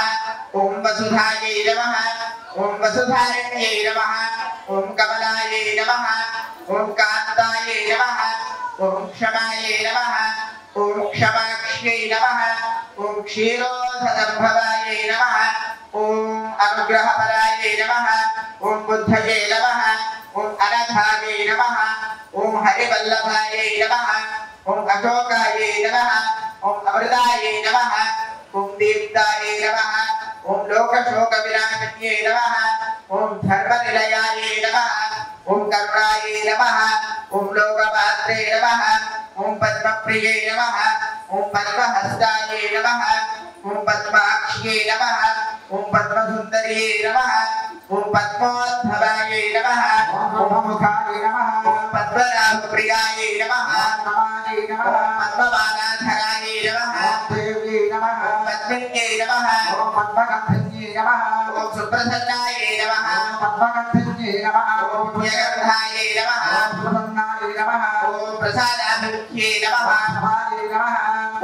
ओम वसुधायै नमः ओम वसुधारिण्यै नमः ओम कमलायै नमः ओम कान्तायै नमः ओम क्षमायै नमः ओम क्षमाक्ष्यै नमः ओम क्षीरोधसंभवायै नमः ओम अनुग्रहपरायै नमः ओम बुद्धये नमः ओम अनघायै नमः ओम हरिवल्लभायै नमः ओम अशोकायै नमः ओम अमृतायै नमः ओम दीप्तायै नमः ओम लोकशोकविनाशिन्यै नमः ओम धर्मनिलयायै नमः ओम करुणायै नमः ओम लोकपात्रे नमः ओम पद्मप्रिये नमः ओम पद्महस्तायै नमः ओम पद्माक्ष्यै नमः ओम पद्मसुन्दर्यै नमः ओम पद्मोद्भवायै नमः ओम मुखाय नमः ओम पद्मनाभप्रियायै नमः ओम पद्मवानाधरायै नमः देव्यै नमः ओम पद्मिन्यै नमः ओम पद्मगन्धन्यै नमः ओम सुप्रसन्नायै नमः ओम पद्मगन्धन्यै नमः ओम प्रियगन्धायै नमः ओम सुप्रसन्नायै नमः ओम प्रसादाभिमुख्यै नमः सभायै नमः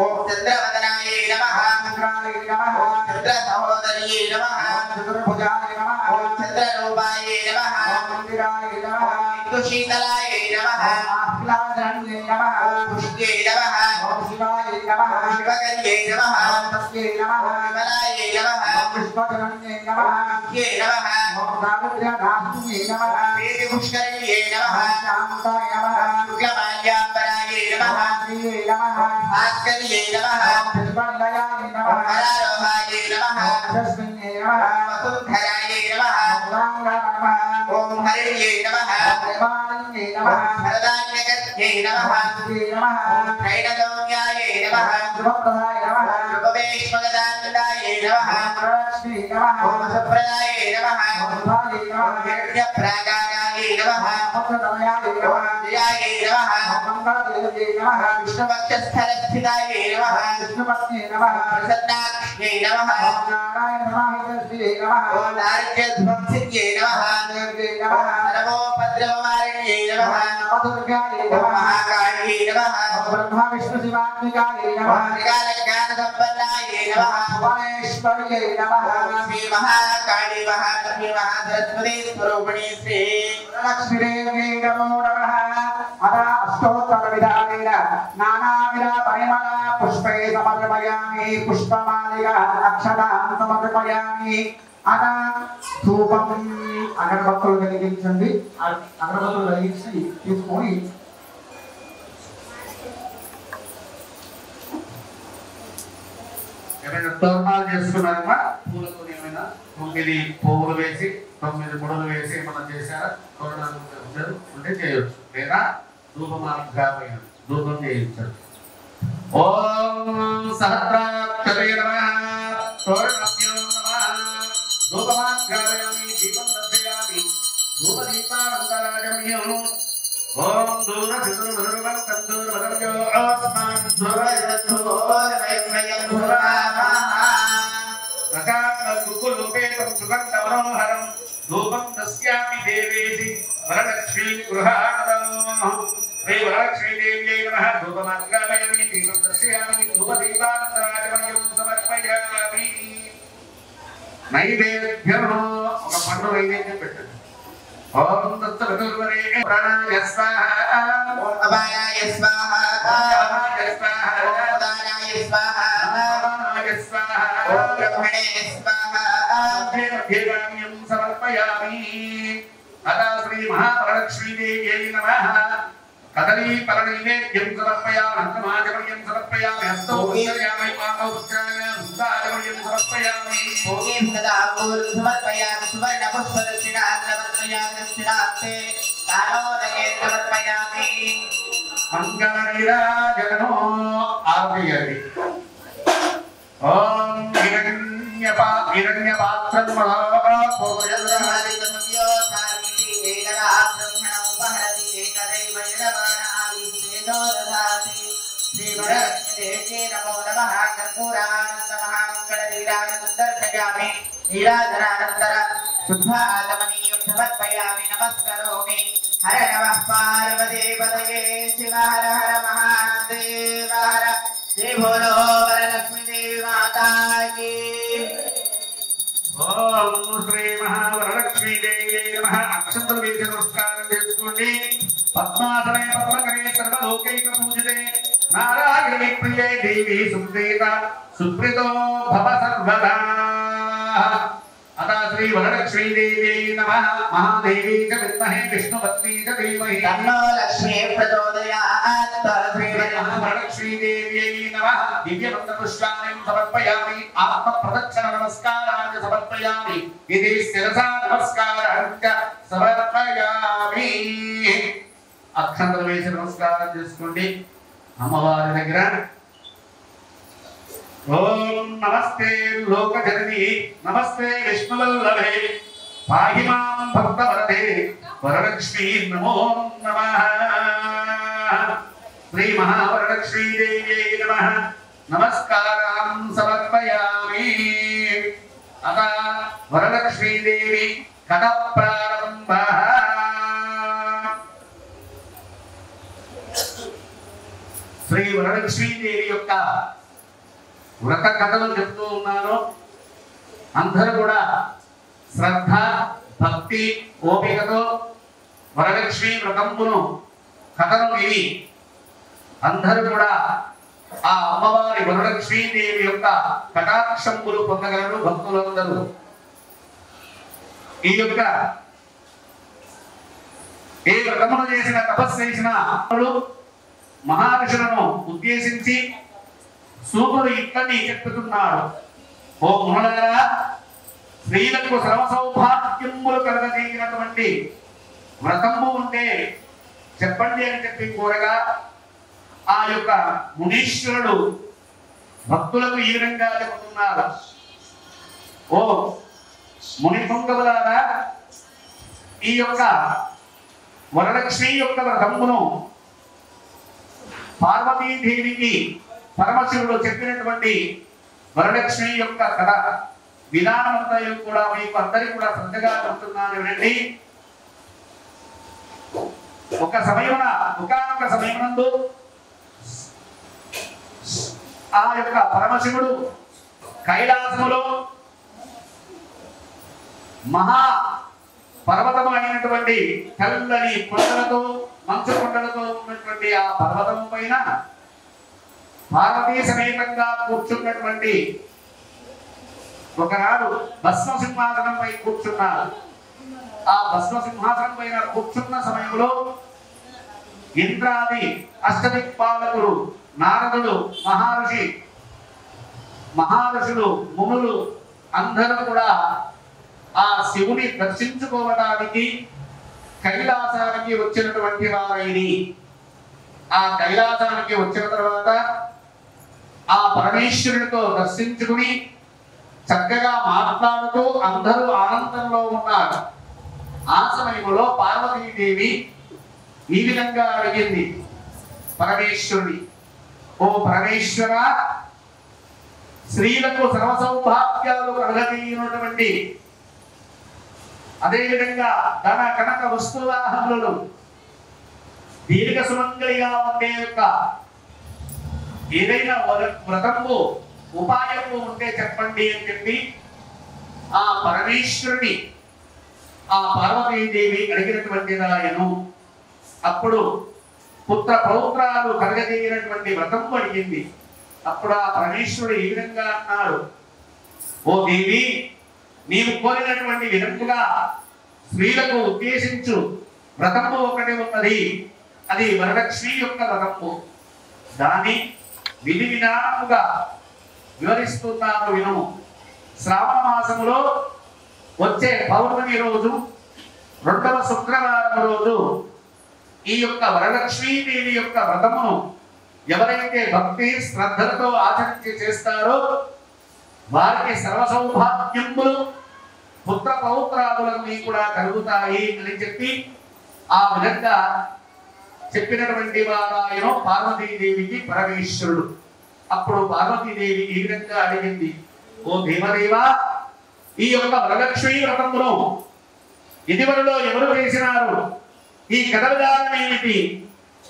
ओम चन्द्रवदनायै नमः चन्द्रायै नमः ओम चन्द्रसहोदर्यै नमः चतुर्भुजायै नमः ओम चन्द्ररूपायै नमः ओम मन्दिरायै नमः इंदुशीतलायै नमः ओम आह्लादरण्यै नमः ओम पुष्प्यै नमः ओम शिवायै नमः ओम शिवकर्यै नमः ओम तस्यै नमः ओम विमलायै नमः ओम पुष्पजनन्यै नमः यै नमः ओम दारिद्र्यनाशिन्यै नमः प्रीतिपुष्करिण्यै नमः ओम शान्ताय नमः शुक्लमाल्याम्बरायै नमः ओम श्रियै नमः भास्कर्यै नमः ओम पुष्पनिलयाय ओम नमः हरारोहायै नमः ओम यस्मिन्यै नमः ओम वसुन्धरायै नमः ओम गङ्गाय नमः ओम हरिण्यै नमः ओम प्रेमानन्यै नमः ओम भरदान्यकर्त्यै नमः ओम श्रियै नमः ओम त्रैललोक्यायै नमः ओम शुभप्रदाय नमः ओम रूपवेश्मगदानन्दायै नमः ओम प्रलक्ष्मी नमः ओम सुप्रदायै नमः ओम सुधायै ओम नमः हिरण्यप्राकाराय శ్రీరాజాయ నమః మంత్రతమయాయ నమః జయాయ నమః మంగళదేవయే నమః విష్ణుపక్షస్థలస్థితాయ నమః విష్ణుపత్నే నమః ప్రసన్నాక్షే నమః నారాయణ నమః నమః ఓం నారజ్యధ్వంసిన్యే నమః దేవే నమః సర్వోపద్రవవారిణ్యే నమః నమదుర్గాయ ఓం నమః మహాకాళీ నమః బ్రహ్మ విష్ణు శివాత్మికాయ నమః త్రికాలజ్ఞానసంపన్నాయ నమః భువనేశ్వర్యై నమః శ్రీ మహాకాళీ మహాలక్ష్మీ మహాసరస్వతీ స్వరూపిణీ శ్రీ లక్ష్మీదేవ్యై నమో నమః అథ అష్టోత్తర విధానేన నానావిధ పరిమళ పుష్పై సమర్పయామి పుష్పమాలిక అక్షతాన్ సమర్పయామి అథ ధూపం అగరబత్తులు వెలిగించండి అగరబత్తులు వెలిగించి తీసుకొని ఏమైనా తోరణాలు చేసుకున్నారమ్మా పూలతో ఏమైనా 9 పువ్వులు వేసి 9 ముడులు వేసి మనం చేశారా తోరణాలు ఉంటే చేయొచ్చు లేదా ధూపమార్గామైన ధూపం చేయించారు ఓం సహస్రాక్షరే నమః తోరణభ్యో నమః ధూపమార్గాయామి దీపం దర్శయామి ధూపదీపానంతరాగమ్యం ఓం దూర చతుర్భుజం తందూర్భజో ఆస్మాన్ దూరయతు రకాకులుపేతం సుగంధమనోహరం ధూపం దస్యామి దేవేసి వరలక్ష్మీ గృహాణదం శ్రీ వరలక్ష్మీదేవ్యై నమః ధూపమార్గాయామి దీపం దర్శయామి ధూపదీపానంతరాగమ్యం సమర్పయామి నైవేద్యం ఒక పండు నైవేద్యం పెట్టండి ఓం తత్సవితుర్వరే ప్రాణాయ స్వాహా ఓం అపాయాయ స్వాహా ప్రాణాయ స్వాహా ఓం ఉదానాయ స్వాహా ప్రాణాయ స్వాహా ఓం బ్రహ్మణే స్వాహా దేవామ్యం సమర్పయామి అదా శ్రీ మహావరలక్ష్మీదేవ్యై నమః కదలీ పరనైవేద్యం సమర్పయామి అంతమాజమయం సమర్పయామి హస్తౌ ఉచ్చయామి పాదౌ ఉచ్చయామి హస్తాజమయం సమర్పయామి భోగీం సదాంబూలం సమర్పయామి సువర్ణ పుష్పదక్షిణాం సమర్పయామి దక్షిణాంతే కాలోదయే సమర్పయామి మంగళనీరాజనో ఆర్పయామి ఓం హిరణ్యపాత్రం నమస్కరోమి హర నమః పార్వతీపతయే శివ హర హర మహాదేవ హర జయ భోలో వరలక్ష్మీ దేవి మాతా కీ ఓం శ్రీ మహావరలక్ష్మీదేవ్యై నమః అక్షంతలు వేసి నమస్కారం చేసుకోండి పద్మాసనే పద్మకరే సర్వలోకైక పూజితే నారాయణి ప్రియే దేవి సుప్రీత సుప్రీతో భవ సర్వదా అదా శ్రీ వరలక్ష్మీదేవ్యై నమః మహాదేవీ చ విద్మహే విష్ణుపత్నీ చ ధీమహి తన్నో లక్ష్మీ ప్రచోదయాత్ శ్రీ వరలక్ష్మీదేవ్యై నమః దివ్యమంత్రపుష్పాణిం సమర్పయామి ఆత్మప్రదక్షిణ నమస్కారాన్ని సమర్పయామి ఇది శిరసా నమస్కారాన్ని సమర్పయామి అక్షంతలు వేసి నమస్కారం చేసుకోండి అమ్మవారి దగ్గర ఓం నమస్తే లోకజనని నమస్తే విష్ణువల్లభే పాహి మాం భక్తవరదే వరలక్ష్మీ నమో నమః శ్రీ మహావరలక్ష్మీదేవ్యై నమః నమస్కారం సమర్పయామి అదా వరలక్ష్మీదేవి కథ ప్రారంభ శ్రీ వరలక్ష్మీదేవి యొక్క వ్రత కథలు చెప్తూ ఉన్నాను అందరూ కూడా శ్రద్ధ భక్తి ఓపికతో వరలక్ష్మీ వ్రతమును కథను విని అందరూ కూడా ఆ అమ్మవారి వరలక్ష్మీదేవి యొక్క కటాక్షములు పొందగలరు భక్తులందరూ ఈ యొక్క ఏ వ్రతమును చేసిన తపస్సు చేసిన మహర్షులను ఉద్దేశించి సూపుడు ఇట్లని చెప్పుతున్నాడు ఓ మునులారా స్త్రీలకు సర్వ సౌభాగ్యములు కలగజేసినటువంటి వ్రతము ఉంటే చెప్పండి అని చెప్పి కోరగా ఆ యొక్క మునీశ్వరుడు భక్తులకు ఈ విధంగా చెబుతున్నారు ఓ ముని పొంగవులారా ఈ యొక్క వరలక్ష్మి యొక్క వ్రతమును పార్వతీదేవికి పరమశివుడు చెప్పినటువంటి వరలక్ష్మి యొక్క కథ విధానమంతా కూడా మీకు అందరికీ కూడా శ్రద్ధగా చెప్తున్నాను వినండి. ఒకానొక సమయమునందు ఆ యొక్క పరమశివుడు కైలాసములో మహా పర్వతము అయినటువంటి తెల్లని కొండలతో మంచు కొండలతో ఉన్నటువంటి ఆ పర్వతం పైన పార్వతీ సమేతంగా కూర్చున్నటువంటి ఒకనాడు భస్మ సింహాసనంపై కూర్చున్నారు. ఆ భస్మ సింహాసనం పైన కూర్చున్న సమయంలో ఇంద్రాది అష్టదిక్పాలకులు నారదుడు మహర్షులు మునులు అందరూ కూడా ఆ శివుని దర్శించుకోవడానికి కైలాసానికి వచ్చినటువంటి వారైని. ఆ కైలాసానికి వచ్చిన తర్వాత ఆ పరమేశ్వరుడితో దర్శించుకుని చక్కగా మాట్లాడుతూ అందరూ ఆనందంలో ఉన్నారు. ఆ సమయంలో పార్వతీదేవి ఈ విధంగా అడిగింది పరమేశ్వరుని, ఓ పరమేశ్వర, స్త్రీలకు సర్వ సౌభాగ్యాలు కలగజేయనటువంటి అదేవిధంగా ధన కనక వస్తువాహములను దీర్ఘ సుమంగళిగా ఉండే యొక్క ఏదైనా వ్రతము ఉపాయము ఉంటే చెప్పండి అని చెప్పి ఆ పరమేశ్వరుని ఆ పార్వతీదేవి అడిగినటువంటి రాయను. అప్పుడు పుత్ర పౌత్రాలు కలగజేయనటువంటి వ్రతము అడిగింది. అప్పుడు ఆ పరమేశ్వరుడు ఈ విధంగా అన్నాడు, ఓ దేవి, నీవు కోరినటువంటి విధముగా స్త్రీలకు ఉద్దేశించు వ్రతము ఒకటి ఉన్నది. అది వరలక్ష్మి యొక్క వ్రతము. దాని విధి విధానముగా వివరిస్తున్నాను వినుము. శ్రావణ మాసములో వచ్చే పౌర్ణమి రోజు 2వ శుక్రవారం రోజు ఈ యొక్క వరలక్ష్మీదేవి యొక్క వ్రతమును ఎవరైతే భక్తి శ్రద్ధలతో ఆచరించి చేస్తారో వారికి సర్వ సౌభాగ్యములు పుత్ర పౌత్రాదులన్నీ కూడా కలుగుతాయి అని చెప్పి ఆ విధంగా చెప్పినటువంటి వారాయన పార్వతీదేవికి పరమేశ్వరుడు. అప్పుడు పార్వతీదేవి ఈ విధంగా అడిగింది, ఓ దేవదేవా, ఈ యొక్క వరలక్ష్మీ వ్రతమును ఇదివరలో ఎవరు చేసినారు? ఈ కథ విధానం ఏమిటి?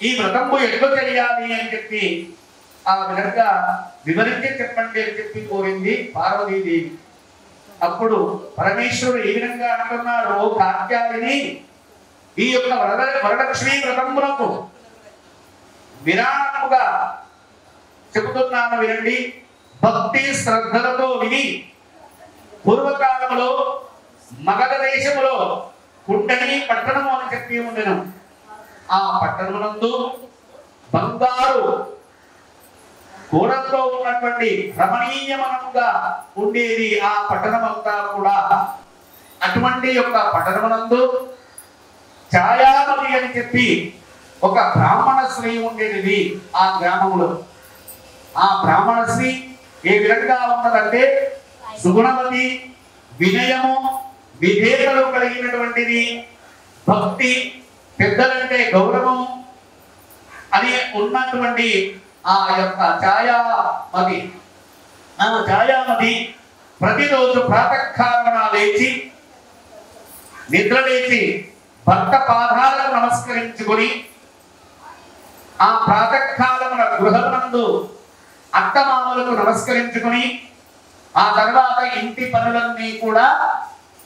ఈ వ్రతము ఎట్లు చేయాలి అని చెప్పి ఆ విధంగా వివరించి చెప్పండి అని చెప్పి కోరింది పార్వతీదేవి. అప్పుడు పరమేశ్వరుడు ఈ విధంగా అంటున్నాడు, ఓ కాత్యాయని, ఈ యొక్క వరలక్ష్మీ వ్రతమునకు విరామముగా చెబుతున్నాను వినండి. భక్తి శ్రద్ధలతో విని పూర్వకాలంలో మగధ దేశములో కుండని పట్టణము అని చెప్పి ఉండెను. ఆ పట్టణమునందు బంగారు గోడలతో ఉన్నటువంటి రమణీయమనముగా ఉండేది ఆ పట్టణమంతా కూడా. అటువంటి యొక్క పట్టణమునందు ఛాయామతి అని చెప్పి ఒక బ్రాహ్మణ స్త్రీ ఉండేది ఆ గ్రామంలో. ఆ బ్రాహ్మణ స్త్రీ ఏ విధంగా ఉన్నదంటే సుగుణవతి, వినయము, విధేయతలు కలిగినటువంటిది, భక్తి, పెద్దలంటే గౌరవం అని ఉన్నటువంటి ఆ యొక్క ఛాయామతి. ఆ ఛాయామతి ప్రతిరోజు ప్రాతకాలమున లేచి నిద్ర లేచి భర్త పాదాలకు నమస్కరించుకొని ఆ ప్రాతకాలమున గృహమునందు అత్తమామలకు నమస్కరించుకొని ఆ తర్వాత ఇంటి పనులన్నీ కూడా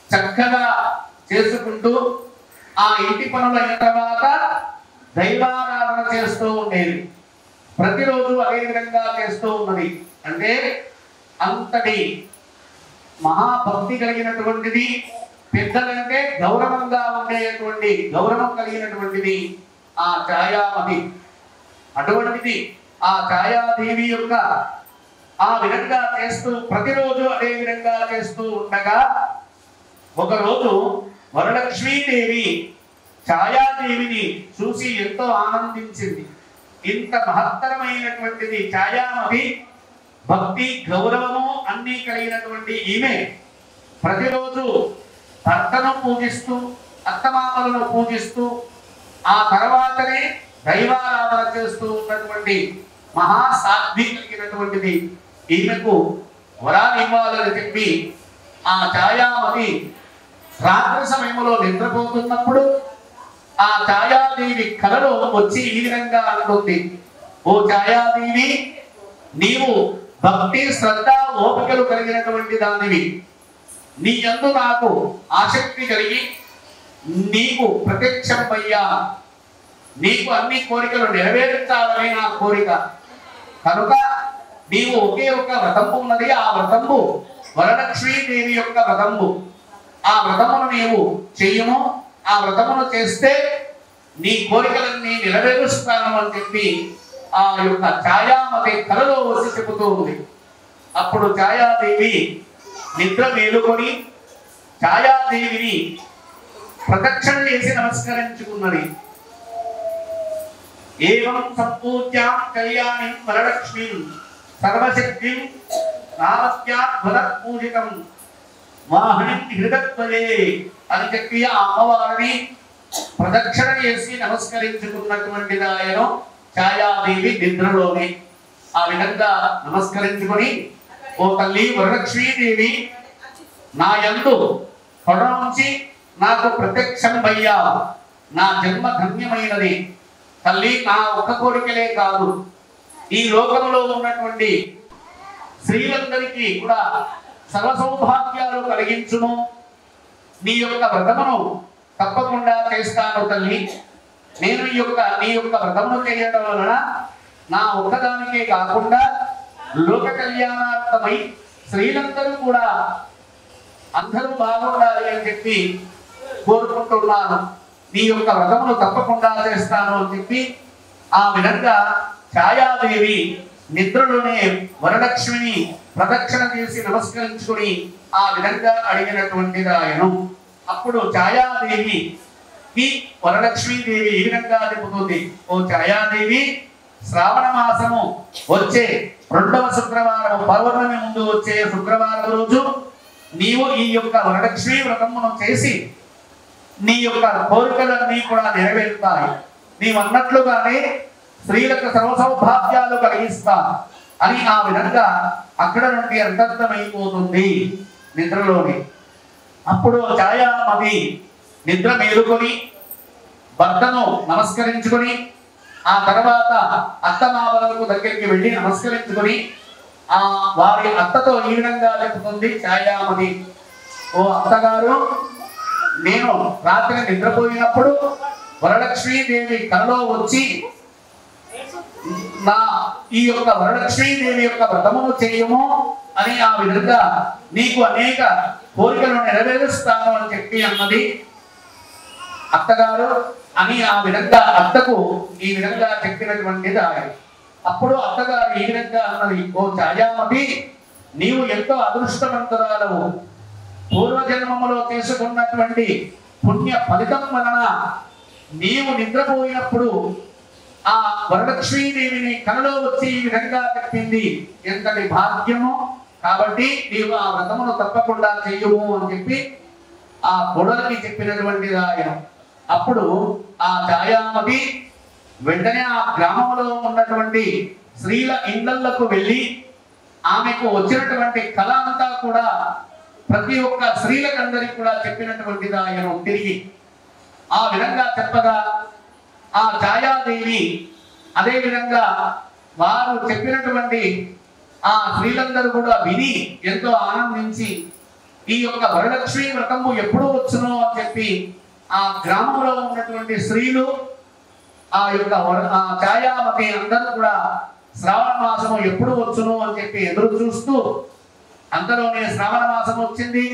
చక్కగా చేసుకుంటూ ఆ ఇంటి పనులు అయిన తర్వాత దైవారాధన చేస్తూ ఉండేది. ప్రతిరోజు అదే విధంగా చేస్తూ ఉన్నది. అంటే అంతటి మహాభక్తి కలిగినటువంటిది, పెద్దలంటే గౌరవంగా ఉండేటువంటి గౌరవం కలిగినటువంటిది ఆ ఛాయామతి. అటువంటిది ఆ ఛాయాదేవి యొక్క ఆ విధంగా చేస్తూ ప్రతిరోజు అదే విధంగా చేస్తూ ఉండగా ఒకరోజు వరలక్ష్మీదేవి ఛాయాదేవిని చూసి ఎంతో ఆనందించింది. ఇంత మహత్తరమైనటువంటిది ఛాయామతి, భక్తి గౌరవము అన్ని కలిగినటువంటి ఈమె ప్రతిరోజు భర్తను పూజిస్తూ అత్తమామలను పూజిస్తూ ఆ తర్వాతనే దైవారాధన చేస్తూ ఉన్నటువంటి మహాసాధ్వి కలిగినటువంటిది ఈమెకు వరాలు ఇవ్వాలని చెప్పి ఆ ఛాయామతి రాత్రి సమయంలో నిద్రపోతున్నప్పుడు ఆ ఛాయాదేవి కలలో వచ్చి ఈ విధంగా అంటుంది, ఓ ఛాయాదేవి, నీవు భక్తి శ్రద్ధ ఓపికలు కలిగినటువంటి దానివి, నీ యందు నాకు ఆసక్తి కలిగి నీకు ప్రత్యక్షమయ్యా, నీకు అన్ని కోరికలు నెరవేర్చాలని నా కోరిక కనుక నీవు ఒకే ఒక వ్రతము ఉన్నది, ఆ వ్రతము వరలక్ష్మీదేవి యొక్క వ్రతము, ఆ వ్రతమును నీవు చెయ్యము, ఆ వ్రతమును చేస్తే నీ కోరికలన్నీ నెరవేరుస్తాను అని చెప్పి ఆ యొక్క ఛాయామతి కలలో వచ్చి చెబుతూ ఉంది. అప్పుడు ఛాయాదేవి నిద్ర మేలుకొని ఛాయాదేవిని ప్రదక్షిణ చేసి నమస్కరించుకున్నది. ఏవం సంపూజ్యాం కళ్యాణిం వరలక్ష్మీం సర్వశక్తిం నామస్యాద్భుతపూజితం వాహనం హృదత్వయే అని చెప్పి ఆ అమ్మవారిని ప్రదక్షిణ చేసి నమస్కరించుకున్నటువంటి దాయను ఛాయాదేవి నిద్రలోనే ఆ విధంగా నమస్కరించుకొని, ఓ తల్లి వరలక్ష్మీదేవి, నా యందు కరుణించి నాకు ప్రత్యక్షం అయ్యా, నా జన్మ ధన్యమైనది తల్లి, నా ఒక్క కోరికలే కాదు ఈ లోకంలో ఉన్నటువంటి స్త్రీలందరికీ కూడా సర్వ సౌభాగ్యాలు కలిగించును, నీ యొక్క వ్రతమును తప్పకుండా చేస్తాను తల్లి, నేను నీ యొక్క వ్రతమును చేయడం వలన నా ఒక్కదానికే కాకుండా లోక కళ్యాణార్థమై స్త్రీలందరూ కూడా అందరూ బాగుండాలి అని చెప్పి కోరుకుంటున్నాను, నీ యొక్క వ్రతమును తప్పకుండా చేస్తాను అని చెప్పి ఆ విధంగా ఛాయాదేవి నిద్రలోనే వరలక్ష్మిని ప్రదక్షిణ చేసి నమస్కరించుకుని ఆ విధంగా అడిగినటువంటి రాయను. అప్పుడు ఛాయాదేవి ఈ వరలక్ష్మీదేవి ఈ విధంగా చెబుతుంది, ఓ ఛాయాదేవి, శ్రావణ మాసము వచ్చే 2వ శుక్రవారం పౌర్ణమి ముందు వచ్చే శుక్రవారం రోజు నీవు ఈ యొక్క వరలక్ష్మీ వ్రతమును చేసి నీ యొక్క కోరికలన్నీ కూడా నెరవేరుతాయి, నీవు అన్నట్లుగానే స్త్రీలకు సర్వసౌభాగ్యాలు కలిగిస్తా అని ఆ విధంగా అక్కడ నుండి అంతర్ధమైపోతుంది నిద్రలోని. అప్పుడు ఛాయామతి నిద్ర మేలుకొని భర్తను నమస్కరించుకొని ఆ తర్వాత అత్తమామలకు దగ్గరికి వెళ్ళి నమస్కరించుకొని ఆ వారి అత్తతో ఈ విధంగా చెప్తుంది ఛాయామతి, ఓ అత్తగారు, నేను రాత్రి నిద్రపోయినప్పుడు వరలక్ష్మీదేవి కలలో వచ్చి నా ఈ యొక్క వరలక్ష్మీదేవి యొక్క వ్రతమును చేయము అని ఆ విధంగా నీకు అనేక కోరికలను నెరవేరుస్తాను అని చెప్పి అన్నది అత్తగారు అని ఆ విధంగా అత్తకు ఈ విధంగా చెప్పినటువంటిది ఆయన. అప్పుడు అత్తగారు ఈ విధంగా అన్నది, ఓ ఛాయామతి, నీవు ఎంతో అదృష్టవంతురాలవు, పూర్వజన్మములో తీసుకున్నటువంటి పుణ్య ఫలితం వలన నీవు నిద్రపోయినప్పుడు ఆ వరలక్ష్మీదేవిని కలలో వచ్చి ఈ విధంగా చెప్పింది, ఎంతటి భాగ్యము, కాబట్టి నీవు ఆ వ్రతమును తప్పకుండా చెయ్యము అని చెప్పి ఆ కొడలికి చెప్పినటువంటి ఆయన. అప్పుడు ఆ ఛాయామతి వెంటనే ఆ గ్రామంలో ఉన్నటువంటి స్త్రీల ఇళ్లకు వెళ్ళి ఆమెకు వచ్చినటువంటి కళ అంతా కూడా ప్రతి ఒక్క స్త్రీలకందరికి కూడా చెప్పినటువంటిది ఆయన. తిరిగి ఆ విధంగా చెప్పగా ఆ ఛాయాదేవి అదే విధంగా వారు చెప్పినటువంటి ఆ స్త్రీలందరూ కూడా విని ఎంతో ఆనందించి ఈ యొక్క వరలక్ష్మీ వ్రతము ఎప్పుడు వచ్చును అని చెప్పి ఆ గ్రామంలో ఉన్నటువంటి స్త్రీలు ఆ యొక్క ఛాయామతి అందరూ కూడా శ్రావణ మాసము ఎప్పుడు వచ్చును అని చెప్పి ఎదురు చూస్తూ, అంతలోనే శ్రావణ మాసం వచ్చింది,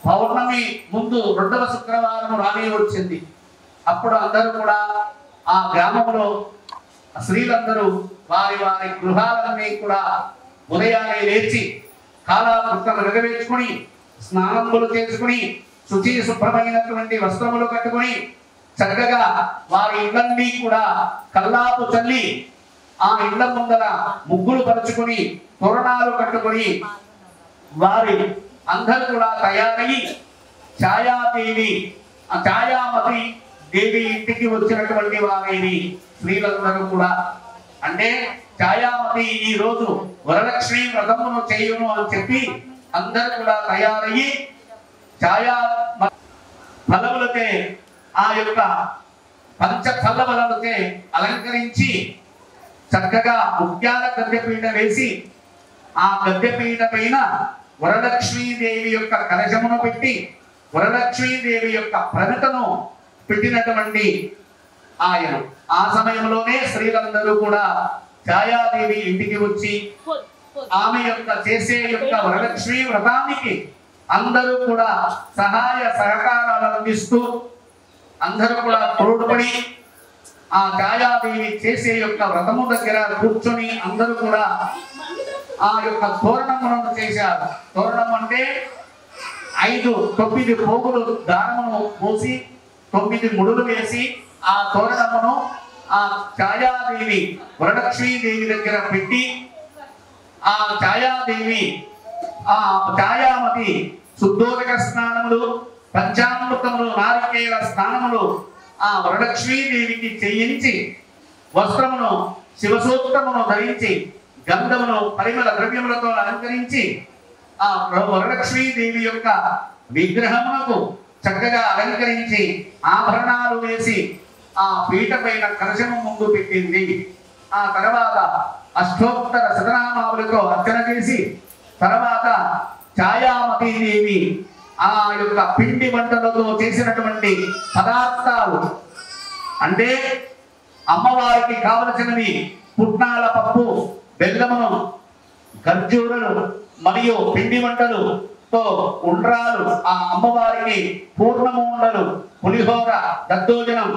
పౌర్ణమి ముందు 2వ శుక్రవారం రాని వచ్చింది. అప్పుడు అందరూ కూడా ఆ గ్రామంలో స్త్రీలందరూ వారి వారి గృహాలన్నీ కూడా ఉదయాన్నే లేచి కాలాకృత్యం నెరవేర్చుకుని స్నానములు చేసుకుని శుచి శుభ్రమైనటువంటి వస్త్రములు కట్టుకుని చక్కగా వారి ఇళ్ళన్నీ కూడా కల్లాపు చల్లి ఆ ఇళ్ళ ముందర ముగ్గులు పరుచుకుని తోరణాలు కట్టుకుని వారి అందరూ కూడా తయారై ఛాయామతి దేవి ఇంటికి వచ్చినటువంటి వారిని స్త్రీలందరూ కూడా అంటే ఛాయామతి ఈ రోజు వరలక్ష్మి వ్రతమును చేయును అని చెప్పి అందరూ కూడా తయారయ్యి ఛాయా ఫలములకే ఆ యొక్క పంచ ఫలములకే అలంకరించి చక్కగా ముత్యాల గద్దెపీట వేసి ఆ గద్దెపీట పైన వరలక్ష్మీదేవి యొక్క కలశమును పెట్టి వరలక్ష్మీదేవి యొక్క ప్రతిమను పెట్టినటువంటి ఆయన ఆ సమయంలోనే స్త్రీలందరూ కూడా ఛాయాదేవి ఇంటికి వచ్చి ఆమె యొక్క చేసే యొక్క వరలక్ష్మి వ్రతానికి అందరూ కూడా సహాయ సహకారాలు అందిస్తూ అందరూ కూడా తోడ్పడి ఆ ఛాయాదేవి చేసే యొక్క వ్రతము దగ్గర కూర్చొని అందరూ కూడా ఆ యొక్క తోరణములను చేశారు. తోరణం అంటే 9 పోగులు దారమును పోసి 9 ముడులు వేసి ఆ తోరణమును ఆ ఛాయాదేవి వరలక్ష్మీదేవి దగ్గర పెట్టి ఆ ఛాయాదేవి ఆ ఛాయామతి శుద్ధోదక స్నానములు పంచామృతములు నారికేల స్నానములు ఆ వరలక్ష్మీదేవికి చేయించి వస్త్రమును శివసూక్తమును ధరించి గంధమును పరిమళ ద్రవ్యములతో అలంకరించి ఆ వరలక్ష్మీదేవి యొక్క విగ్రహమునకు చక్కగా అలంకరించి ఆభరణాలు వేసి ఆ పీట పైన కలశము ముందు పెట్టింది. ఆ తర్వాత అష్టోత్తర శతనామాలతో అర్చన చేసి తర్వాత ఛాయామతీదేవి ఆ యొక్క పిండి వంటలతో చేసినటువంటి పదార్థాలు అంటే అమ్మవారికి కావలసినవి పుట్నాల పప్పు, బెల్లమును, ఖర్జూరలు మరియు పిండి వంటలుతో ఉండ్రాలు, ఆ అమ్మవారికి పూర్ణము ఉండలు, పులిహోర, దద్దోజనం,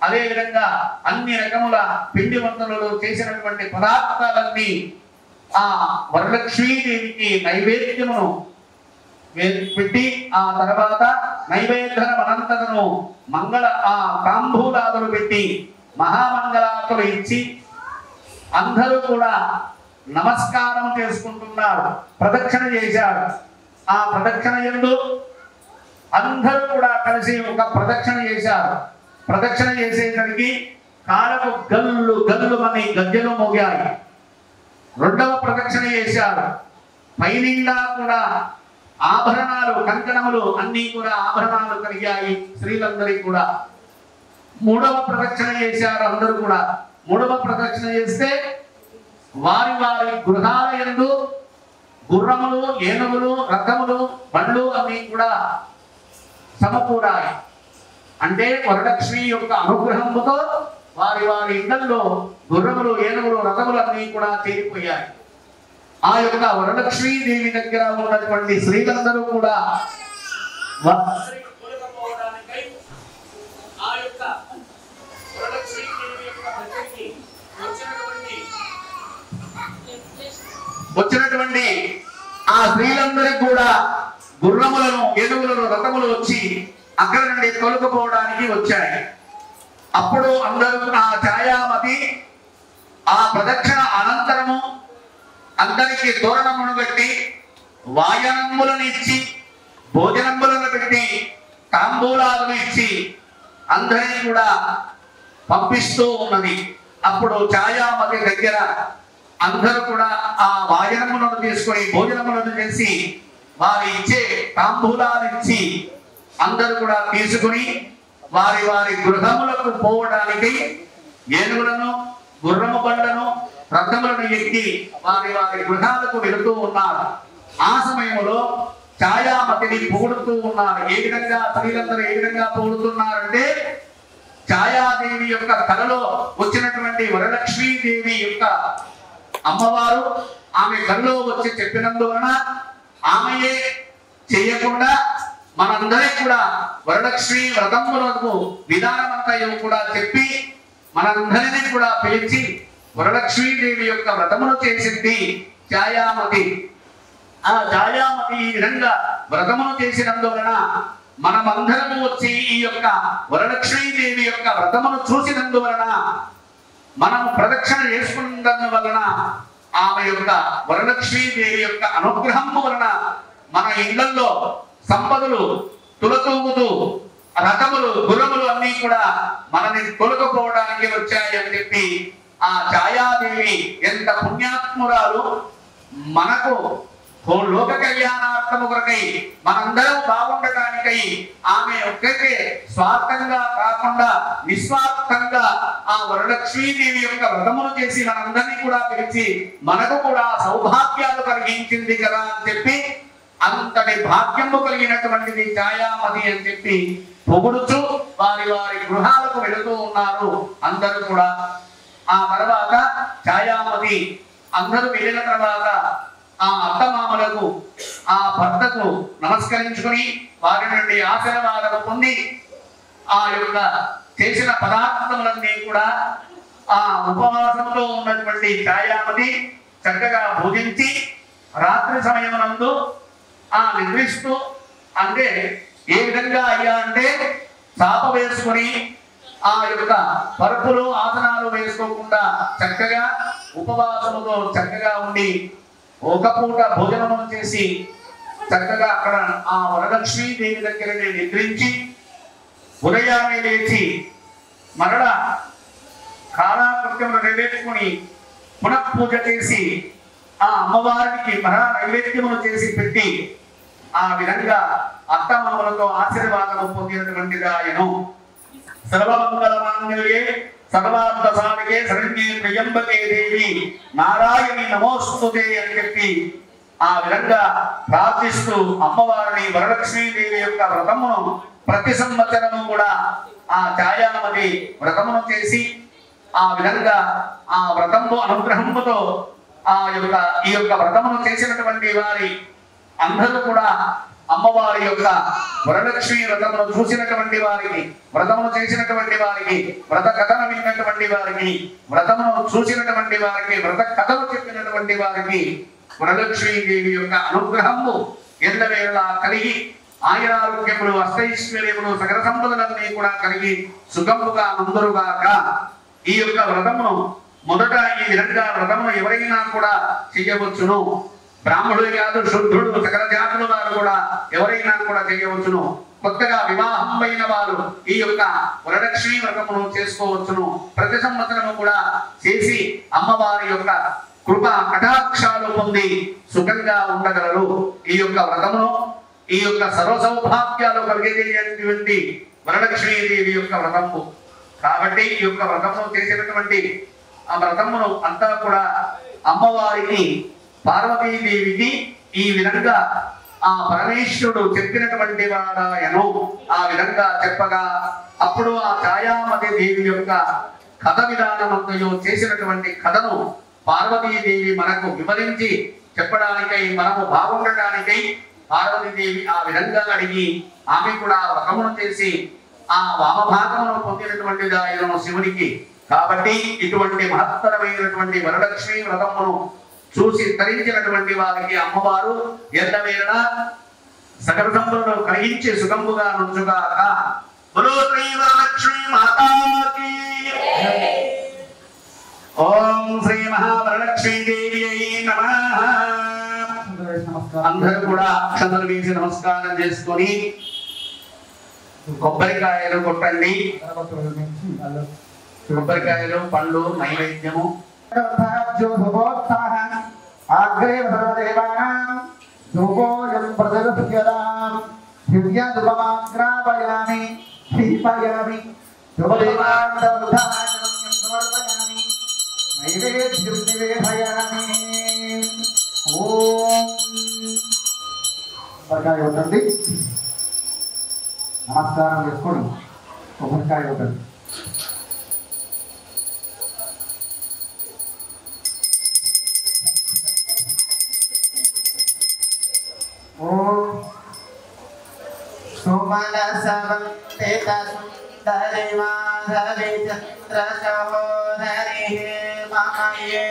అదే విధంగా అన్ని రకముల పిండి వంటలలో చేసినటువంటి పదార్థాలన్నీ ఆ వరలక్ష్మీదేవికి నైవేద్యమును పెట్టి ఆ తర్వాత నైవేద్యం అనంతరము మంగళ ఆ తాంబూలాదులు పెట్టి మహామంగళాతులు ఇచ్చి అందరూ కూడా నమస్కారం చేసుకుంటున్నారు. ప్రదక్షిణ చేశారు. ఆ ప్రదక్షిణ యందు అందరూ కూడా కలిసి ఒక ప్రదక్షిణ చేశారు. ప్రదక్షిణ చేసేసరికి కాళ్ళకు గల్లు గల్లు అని గజ్జలు మోగాయి. రెండవ ప్రదక్షిణ చేశారు. పైనిండా కూడా ఆభరణాలు, కంకణములు అన్ని కూడా ఆభరణాలు కలిగాయి స్త్రీలందరికీ కూడా. మూడవ ప్రదక్షిణ చేశారు అందరూ కూడా. మూడవ ప్రదక్షిణ చేస్తే వారి వారి గృహాల యందు గుర్రములు, ఏనుగులు, రథములు, బండ్లు అన్ని కూడా సమకూడాలి. అంటే వరలక్ష్మి యొక్క అనుగ్రహంతో వారి వారి ఇళ్లలో గుర్రములు, ఏనుగులు, రథములు అన్ని కూడా చేరిపోయాయి. ఆ యొక్క వరలక్ష్మీదేవి దగ్గర ఉన్నటువంటి స్త్రీలందరూ కూడా వచ్చినటువంటి ఆ స్త్రీలందరికీ కూడా గుర్రములను, ఏనుగులను, రథములు వచ్చి అక్కడ నుండి తొలగిపోవడానికి వచ్చాయి. అప్పుడు అందరూ ఆ ఛాయామతి ఆ ప్రదక్షిణ అనంతరము అందరికి తోరణమును పెట్టి వాయనములను ఇచ్చి భోజనములను పెట్టి తాంబూలాలను ఇచ్చి అందరినీ కూడా పంపిస్తూ ఉన్నది. అప్పుడు ఛాయామతి దగ్గర అందరూ కూడా ఆ వాయనములను తీసుకొని భోజనములను చేసి వారి ఇచ్చే తాంబూలాలు ఇచ్చి అందరూ కూడా తీసుకుని వారి వారి గృహములకు పోవడానికి ఏనుగులను, గుర్రము బండను, రథములను ఎక్కి వారి వారి గృహాలకు వెళుతూ ఉన్నారు. ఆ సమయంలో ఛాయామతిని పొగుడుతూ ఉన్నారు. ఏ విధంగా స్త్రీలందరూ ఏ విధంగా పొగుడుతున్నారంటే ఛాయాదేవి యొక్క కలలో వచ్చినటువంటి వరలక్ష్మీదేవి యొక్క అమ్మవారు ఆమె కలలో వచ్చి చెప్పినందువలన ఆమెయే చేయకుండా మనందరికీ కూడా వరలక్ష్మి వ్రతములకు విధానమంతా కూడా చెప్పి మనందరినీ కూడా పిలిచి వరలక్ష్మీదేవి యొక్క వ్రతమును చేసింది ఛాయామతి. ఆ ఛాయామతి ఈ విధంగా వ్రతమును చేసినందువలన మనమందరము వచ్చి ఈ యొక్క వరలక్ష్మీదేవి యొక్క వ్రతమును చూసినందువలన మనము ప్రదక్షిణ చేసుకున్నందువలన ఆమె యొక్క వరలక్ష్మీదేవి యొక్క అనుగ్రహము వలన మన ఇళ్లలో సంపదలు తులతూగుతూ రథములు గుర్రములు అన్ని కూడా మనని తొలకపోవడానికి వచ్చాయి అని చెప్పి ఆ ఛాయాదేవి ఎంత పుణ్యాత్మురాలు, మనకు లోక కళ్యాణార్థము కొరకై మనందరం బాగుండటానికై ఆమె ఒక్కటే స్వార్థంగా కాకుండా నిస్వార్థంగా ఆ వరలక్ష్మీదేవి యొక్క వ్రతమును చేసి మనందరినీ కూడా పిలిచి మనకు కూడా సౌభాగ్యాలు కలిగించింది కదా అని చెప్పి అంతటి భాగ్యము కలిగినటువంటిది ఛాయామతి అని చెప్పి పొగుడుచు వారి వారి గృహాలకు వెళుతూ ఉన్నారు అందరూ కూడా. ఆ తర్వాత ఛాయామతి అందరూ వెళ్ళిన తర్వాత ఆ అత్తమామలకు ఆ భర్తకు నమస్కరించుకుని వారి నుండి ఆశీర్వాదం పొంది ఆ యొక్క చేసిన పదార్థములన్నీ కూడా ఆ ఉపవాసంలో ఉన్నటువంటి ఛాయామతి చక్కగా భోజించి రాత్రి సమయమునందు ఆ నిద్రిస్తూ, అంటే ఏ విధంగా అయ్యా అంటే చాప వేసుకుని ఆ యొక్క పరుపులు ఆసనాలు వేసుకోకుండా చక్కగా ఉపవాసముతో చక్కగా ఉండి ఒక పూట భోజనము చేసి చక్కగా అక్కడ ఆ వరలక్ష్మీ దేవి దగ్గర నిద్రించి ఉదయాన్నే లేచి మరల కాలాకృత్యములు నెరవేర్చుకుని పునఃపూజ చేసి ఆ అమ్మవారికి మహా నైవేద్యములు చేసి పెట్టి ఆ విధంగా అత్తమామలతో ఆశీర్వాదము పొందినటువంటిదాయను. సర్వమంగళ మాంగళ్యే సర్వార్థ సాధకే శరణ్యే త్ర్యంబకే దేవి నారాయణి నమోస్తుతే అని చెప్పి ఆ విధంగా ప్రార్థిస్తూ అమ్మవారిని వరలక్ష్మీదేవి యొక్క వ్రతమును ప్రతి సంవత్సరము కూడా ఆ ఛాయామతి వ్రతమును చేసి ఆ విధంగా ఆ వ్రతము అనుగ్రహముతో ఈ యొక్క వ్రతమును చేసినటువంటి వారి అందరూ కూడా అమ్మవారి యొక్క వరలక్ష్మి వ్రతమును చూసినటువంటి వారికి, వ్రతమును చేసినటువంటి వారికి, వ్రత కథను విన్నటువంటి వారికి, వ్రతమును చూసినటువంటి వారికి, వ్రత కథను చెప్పినటువంటి వారికి వరలక్ష్మీదేవి యొక్క అనుగ్రహము ఎల్లవేళలా కలిగి ఆయురారోగ్యములు అష్టైశ్వర్యములు సకల సంపదలన్నీ కూడా కలిగి సుఖముగా అందరుగాక. ఈ యొక్క వ్రతమును మొదట ఈ విధంగా వ్రతమును ఎవరైనా కూడా చేయవచ్చును. బ్రాహ్మణుడు కాదు, శుద్ధుడు, సకల జాతుల వారు కూడా ఎవరైనా కూడా చేయవచ్చును. కొత్తగా వివాహం అయిన వారు ఈ యొక్క వరలక్ష్మీ వ్రతమును చేసుకోవచ్చును. ప్రతి సంవత్సరము కూడా చేసి అమ్మవారి యొక్క కృప కటాక్షాలు పొంది సుఖంగా ఉండగలరు. ఈ యొక్క వ్రతమును, ఈ యొక్క సర్వ సౌభాగ్యాలు కలిగేటువంటి వరలక్ష్మీదేవి యొక్క వ్రతము కాబట్టి ఈ యొక్క వ్రతమును చేసినటువంటి ఆ వ్రతమును అంతా కూడా అమ్మవారికి పార్వతీదేవికి ఈ విధంగా ఆ పరమేశ్వరుడు చెప్పినటువంటి వాడాయను. ఆ విధంగా చెప్పగా అప్పుడు ఆ ఛాయామతి దేవి యొక్క కథ విధానమంతయో చేసినటువంటి కథను పార్వతీదేవి మనకు వివరించి చెప్పడానికై, మనము బాగుండడానికై పార్వతీదేవి ఆ విధంగా అడిగి ఆమె కూడా వ్రతమును చేసి ఆ వామభాగమును పొందినటువంటిది ఆయన శివునికి. కాబట్టి ఇటువంటి మహత్తరమైనటువంటి వరలక్ష్మీ వ్రతమును చూసి తరించినటువంటి వారికి అమ్మవారు ఎల్లవేళ సకల సంపదలు కలిగించి సుఖముగా నుంచుగాక. బలో శ్రీ వరలక్ష్మీ మాతాకి. ఓం శ్రీ మహావరలక్ష్మీదేవి నమః. అందరూ కూడా అక్షతలు వేసి నమస్కారం చేసుకొని కొబ్బరికాయలు కొట్టండి. కొబ్బరికాయలు, పండ్లు, నైవేద్యము. నమస్కారం చేసుకోండి. కొబ్బరికాయ ఒకటి. सुमनसवन्दित सुन्दरि माधवि चन्द्र सहोदरि हे ममये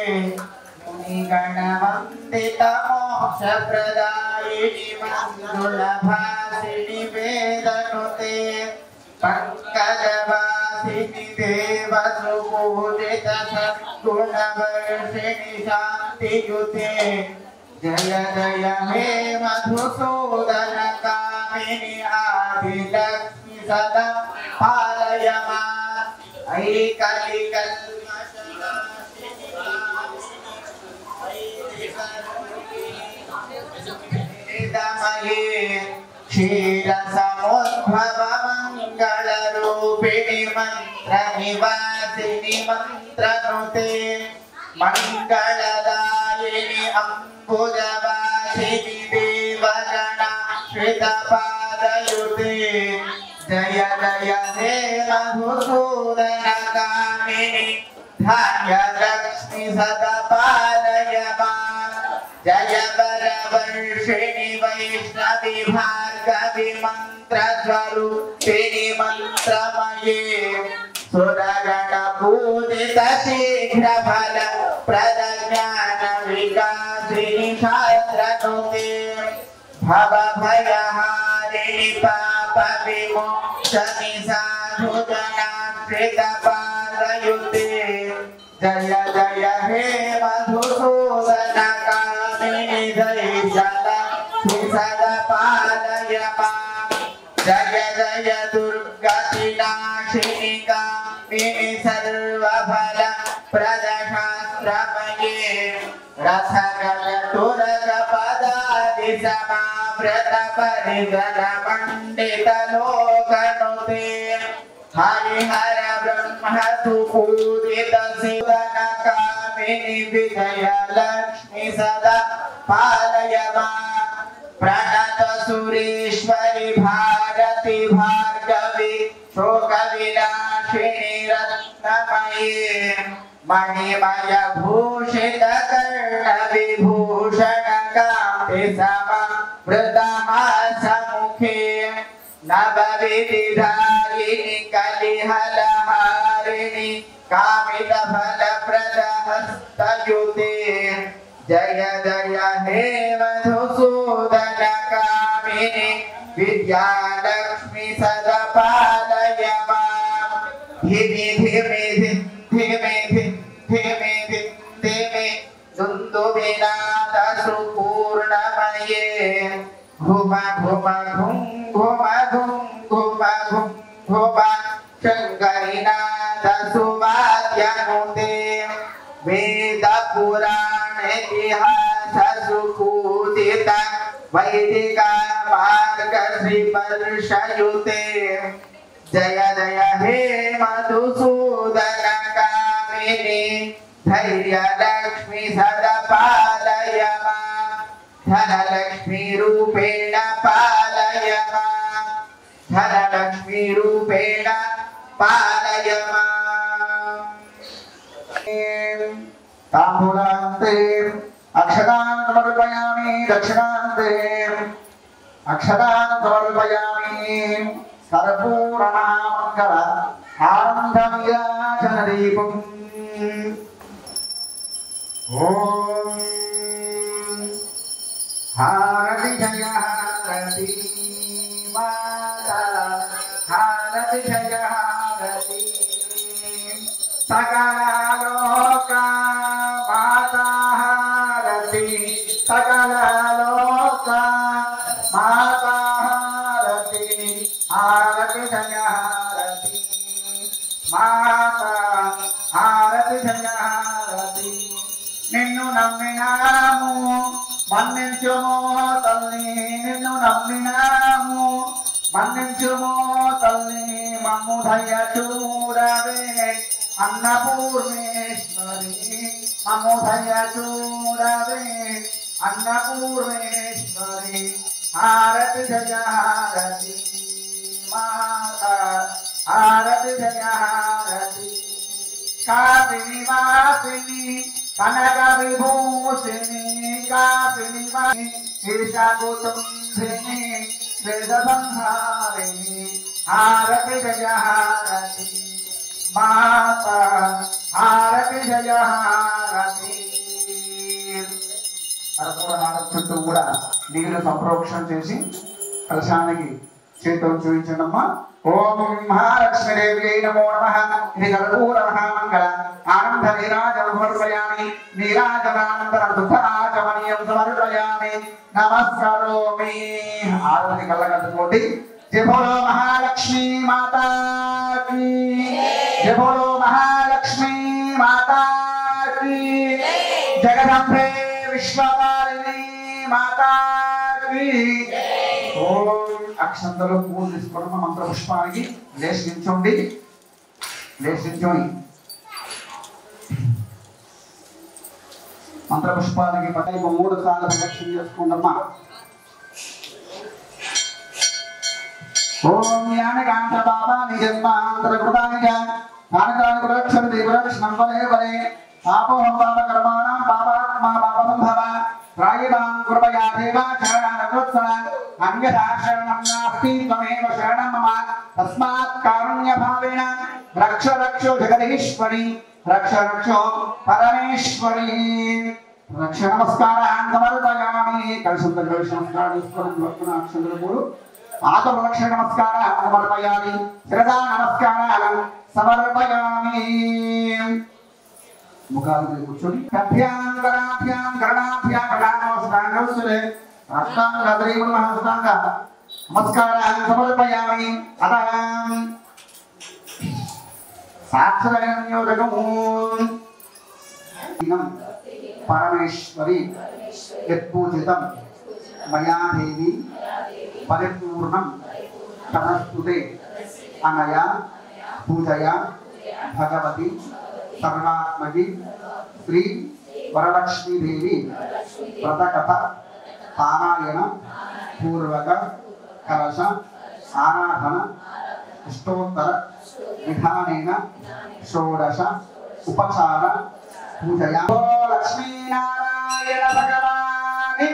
मुनिगणवन्दित मोक्षप्रदायिनि मङ्गलभासिनि वेदनुते पंकजवासिनि देवसुपूजित सद्गुणवर्षिणि शान्तियुते जय जय हे मधुसूदन कामिनि आदिलक्ष्मि सदा पालय मां ऐ कलिकल्मषनाशिनी क्षीर समुद्भव मंगल रूपिणी मंत्र निवासिनी मंत्रनुते मंगलदायिनी अंबुजवासिनी देवगणा श्रितपादयुते जय जय हे मधुसूदन कामिनी धान्यलक्ष्मी सदा पालय मां जय वरवर्षिणि वैष्णवी भार्गवी मंत्रस्वरूपिणि मंत्रमये सुरगण पूजित शीघ्र फल प्रद ज्ञान विकासिनी शास्त्रनुते भव भयहारिणि पाप विमोचनि साधुजनाश्रित पादयुते जय जय हे मधुसूदन कामिनी दैत्यलक्ष्मी सदा पालय मां जय जय दुर्गतिनाशिनी कामिनी सर्वफल प्रदशास्त्रमये रथगजतुरगपदादि समावृत परिजन मंडित लोकनुते हरिहर ब्रह्म सुपूजित शिवन कामिनी विजयलक्ष्मी सदा पालय मां प्रणत सुरेश्वरी भारती भार्गवी शोक विनाशिनी रत्नमयी मणिमय भूषित कर्ण विभूषण कांति समावृतहासमुखे नवविधिधारिणि कलिहलहारिणि कामित फल प्रद हस्तयुते जय जय हे मधुसूदन कामिनी विद्यालक्ष्मी सदा पालय मां धिमि धिमि धिमि धिमि धिमि दुन्दुभिनाद सुपूर्णमये घुम घुम घुम घुम घुम घुम घुम घुम शंकरीनाद सुवाद्यनुते वेद पुराण इतिहास सुपूजित वैदिक मार्ग श्री वर्षयुते जय जय हे मधुसूदन कामिनी धैर्यलक्ष्मी सदा पालय मां धनलक्ष्मी रूपेण पालय मां धनलक्ष्मी रूपेण पालय मां ताम्बूलान्ते अक्षतान् समर्पयामि दक्षिणान्ते अक्षतान् समर्पयामि सर्वपूर्णमङ्गल आनन्दमयाचनदीपम् ॐ हारति जय हारति माता हारति जय हारति सकललोका माता हारति सकललोका माता हारति हारति जय हारति माता हारति जय हारति నిన్ను నమ్మినాము మన్నించుమో తల్లి నిన్ను నమ్మినాము మన్నించుమో తల్లి మమ్ము దయ చూడవే అన్నపూర్ణేశ్వరి మమ్ము దయ చూడవే అన్నపూర్ణేశ్వరి హారతి జయ హారతి మాతా హారతి జయ హారతి కాపిని వాసిని కనక విభూషిణి కాపిని ఈశాకుటుంబిని వేద సంహారిణి హారతి జయ హారతి మాతా హారతి జయ హారతి అర్పణ చుట్టూ కూడా నీరు సంప్రోక్షణ చేసి కలశానికి చేతులు చూపించండమ్మా ఓం మహాలక్ష్మీదేవి నమో నమః ఇది కర్పూర మహామంగళ ఆనంద నీరాజనం సమర్పయామి నీరాజనానంతరం దుఃఖాచమనీయం సమర్పయామి నమస్కారోమి ఆరతి కళ్ళ కట్టుకోండి जय बोलो महालक्ष्मी माता की, जय बोलो महालक्ष्मी माता की, जगदम्बे विश्वकारिणी माता की। ओम अक्षंतलो पूर्ण తీసుకోవడం మంత్ర పుష్పానికి లేచించండి మంత్ర పుష్పానికి పైకి 3 సార్లు ప్రదక్షిణ చేసుకోండమ్మా। ఓం యానకాంత బాబా నిజన్మాంతర కృతానిక నానకాని ప్రదక్షిణ దేవరక్షణం వలే వలే పాపోహం పాప కర్మాణం పాపాత్మా పాపసంభవ రాయమాం కృపయా దేవా శరణాగతోత్సవ అన్యథా శరణం నాస్తి త్వమేవ శరణం మమ తస్మాత్ కారుణ్య భావేన రక్ష రక్షో జగదీశ్వరి రక్ష రక్షో పరమేశ్వరి। రక్ష నమస్కారాన్ సమర్పయామి। కలిసి నమస్కారం తీసుకొని అక్షంతలు మూడు ఆత్మరక్షణ నమస్కారాన్ సమర్పయామి। శిరదా నమస్కారాన్ సమర్పయామి। ముఖాలు కూర్చొని కభ్యాం గణాభ్యాం గణాభ్యాం గణానమస్కారాంగౌసులే అష్టాంగ మహాష్టాంగ నమస్కారాన్ సమర్పయామి। అదాం సాక్షరయోజకము పరమేశ్వరి యత్పూజితం మయా దేవి పరిపూర్ణం తమస్తుతే అనయా పూజయా భగవతి సర్వాత్మకి శ్రీ వరలక్ష్మీ దేవి వ్రతకథ పారాయణ పూర్వక కలశ ఆరాధన అష్టోత్తర విధానేన షోడశ ఉపచార పూజయా। లక్ష్మీ నారాయణ భగవాని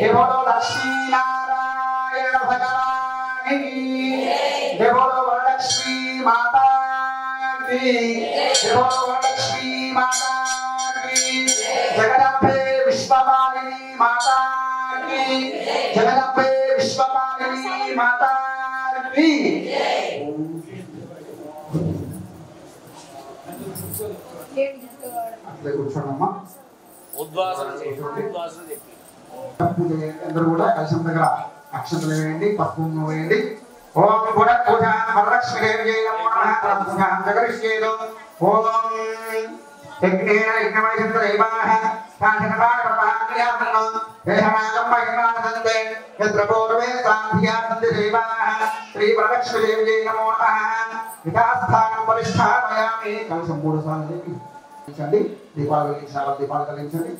జై బోలో లక్ష్మీ నారాయణ భగవాని జై బోలో వరలక్ష్మీ మాతా की जय बोलो वरलक्ष्मी माता की जगदम्बे विश्वकारिणी माता की जगदम्बे विश्वकारिणी माता की। అట్లే కూర్చోండమ్మా। పూజ అందరూ కూడా కలశం దగ్గర అక్షంతలు వేయండి, పసుపు వేయండి। ఓం గుణపూజా వరలక్ష్మీ దేవి నమో నమః పూజా జగరిష్యేదో। ఓం యజ్ఞేన యజ్ఞమయచంద్రైవాః కాంచనపాణపరమాక్రియాపన్నో దేహనాగం మహిమానందే యత్ర పూర్వే సాంధ్యా సంధిదేవాః శ్రీ వరలక్ష్మీ దేవి నమో నమః వికాస్థానం పరిష్ఠాపయామి। కలశం 3 సార్లు వెలిగించండి, దీపాలు వెలిగించాలి, దీపాలు వెలిగించండి।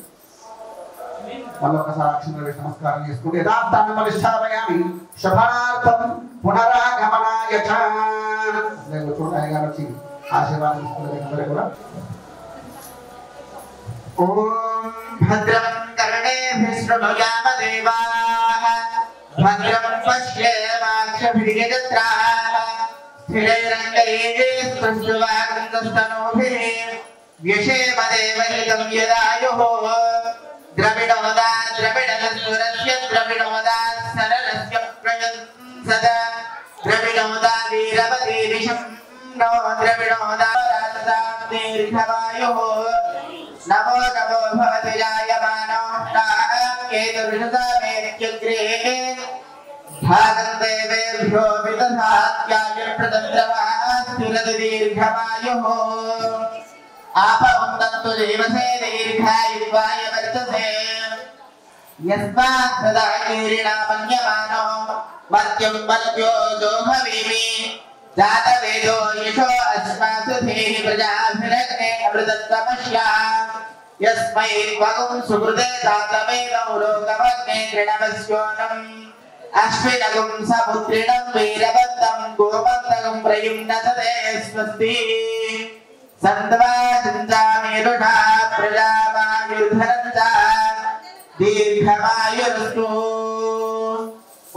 మళ్ళీ ఒకసారి అక్షంతలు వేసి నమస్కారం చేసుకుంటే యథాస్థానం పరిష్ఠాపయామి శుభార్థం పునరాగమనాయ చ। చూడండి అయ్యగారు వచ్చి ఆశీర్వాదం ఇస్తున్నారు కూడా। ఓం భద్రం కర్ణేభిః శృణుయామ దేవాః భద్రం పశ్యేమాక్షభిర్యజత్రాః స్థిరైరంగైः స్తుష్టువాగन्तస్తనూభిः వ్యశేమ దేవహితం యదాయుః ద్రవిణోదా ద్రవిణసురస్య ద్రవిణోదా సరళస్య ప్రయంసదా ద్రవిణోదా వీరవతీరిషం నో ద్రవిణోదా దీర్ఘవాయుః నమో నమో భవతి జాయమానో కేతుర్షుతామేత్యగ్రే భాగం దేవేభ్యో విదధాత్యాయుర్ప్రదద్రవాస్తిరది దీర్ఘవాయుః ఆపవంతంతు జీవసే దీర్ఘాయుత్వాయ వర్తసే యస్మాత్ సదా కీరిణా మన్యమానో మర్త్యం మర్త్యో జోహవీమి జాతవేదో యశో అస్మాసు ధీః ప్రజాభిరగ్నే అమృతత్వమశ్యా యస్మై వగుం సుకృతే దాతమేదం లోకమగ్నే తృణవస్యోనం అశ్వినగుం సపుత్రిణం వీరవంతం గోవంతగం ప్రయుమ్నతదే స్వస్తి సంధ్వా చింతామేరుషా ప్రజామాయుర్ధరంత దీర్ఘమాయురస్తు।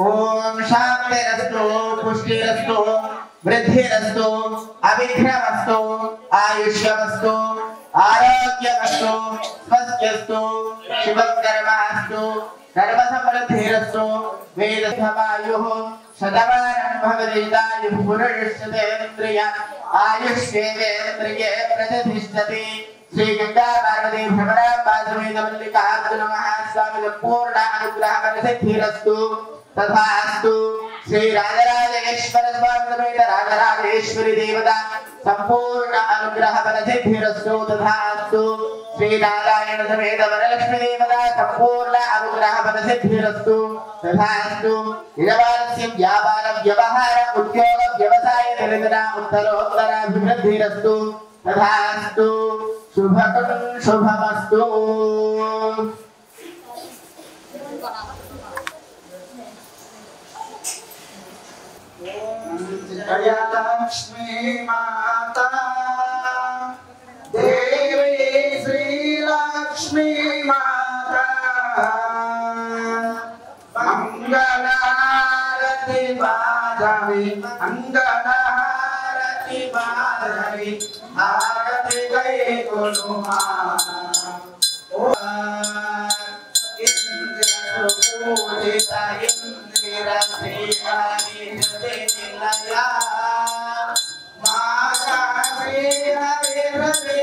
ఓం శాంతిరస్తు పుష్టిరస్తు వృద్ధిరస్తు అవిఘ్నమస్తు ఆయుష్యమస్తు ఆరోగ్యమస్తు స్వస్త్యస్తు శుభకర్మాస్తు సర్వసమృద్ధిరస్తు వేదసమాయుః శతమానం భవతిదాయుః పురుషేంద్రియ ఆయుష్యేంద్రియే ప్రతిష్ఠతి। శ్రీ గంగా పార్వతీ భ్రమరాంబా సమేత మల్లికార్జున మహాస్వామి పూర్ణ అనుగ్రహ సిద్ధిరస్తు తథాస్తు। श्री राजराजेश्वर स्वामी समेत राजराजेश्वरी देवता संपूर्ण अनुग्रह बल सिद्धिरस्तु तथास्तु। श्री नारायण समेत वरलक्ष्मी देवता संपूर्ण अनुग्रह बल सिद्धिरस्तु तथास्तु। यजमानस्य व्यापार व्यवहार उद्योग व्यवसाय दरिद्र उत्तरोत्तर अभिवृद्धिरस्तु तथास्तु। शुभकं शुभमस्तु। जया लक्ष्मी माता देवी श्री लक्ष्मी माता मंगलारति बाजावी मंगलारति बाजावी आरति गई गुरुमा पूजिता इंदिरा श्रीवाणी हृदया माता श्री हृदया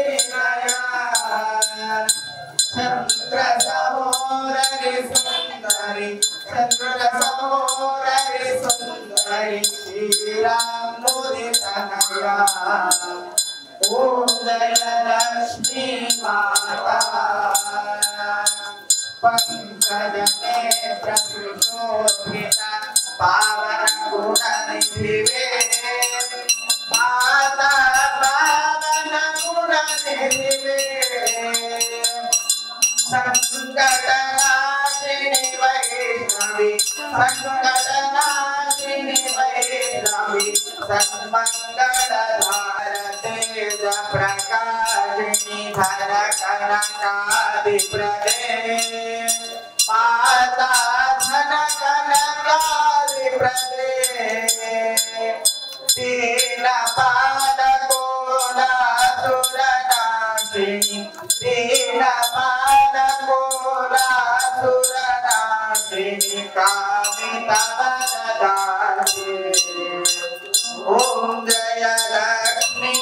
चंद्र सहोदरी सुंदरी चंद्र सहोदरी सुंदरी श्री राम मुदितनया ओम जय लक्ष्मी माता पंकज में प्रसुशोभिता पावन गुण निधिवे माता पावन गुण निधिवे संकटनाशिनी वैष्णवी संकटनाशिनी वैष्णवी सन्मंगलधारते प्रकाशिनी धर कनकादिप्रदे माता धन कनकादिप्रदे दीन पादकोलासुरनाशिनी दीन पादकोलासुरनाशिनी कामितवरदायिनी ओम जय लक्ष्मी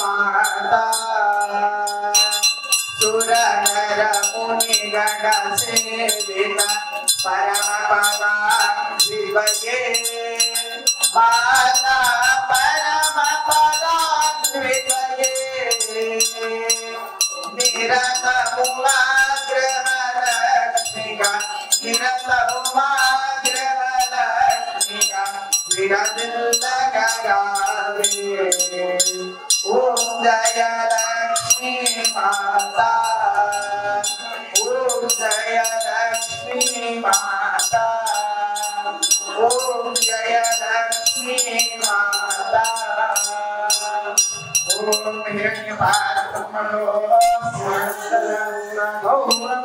माता सुरनर मुनि गण सेविता परम पदा शिवये माता परम पदा शिवये निरत उमाग्रह लक्ष्मिका निरत उमाग्रह लक्ष्मिका विराजित गगावे ओम जय लक्ष्मी माता ओम जय लक्ष्मी माता ओम जय लक्ष्मी माता ओम हिरण्यपात्रमणो गौरं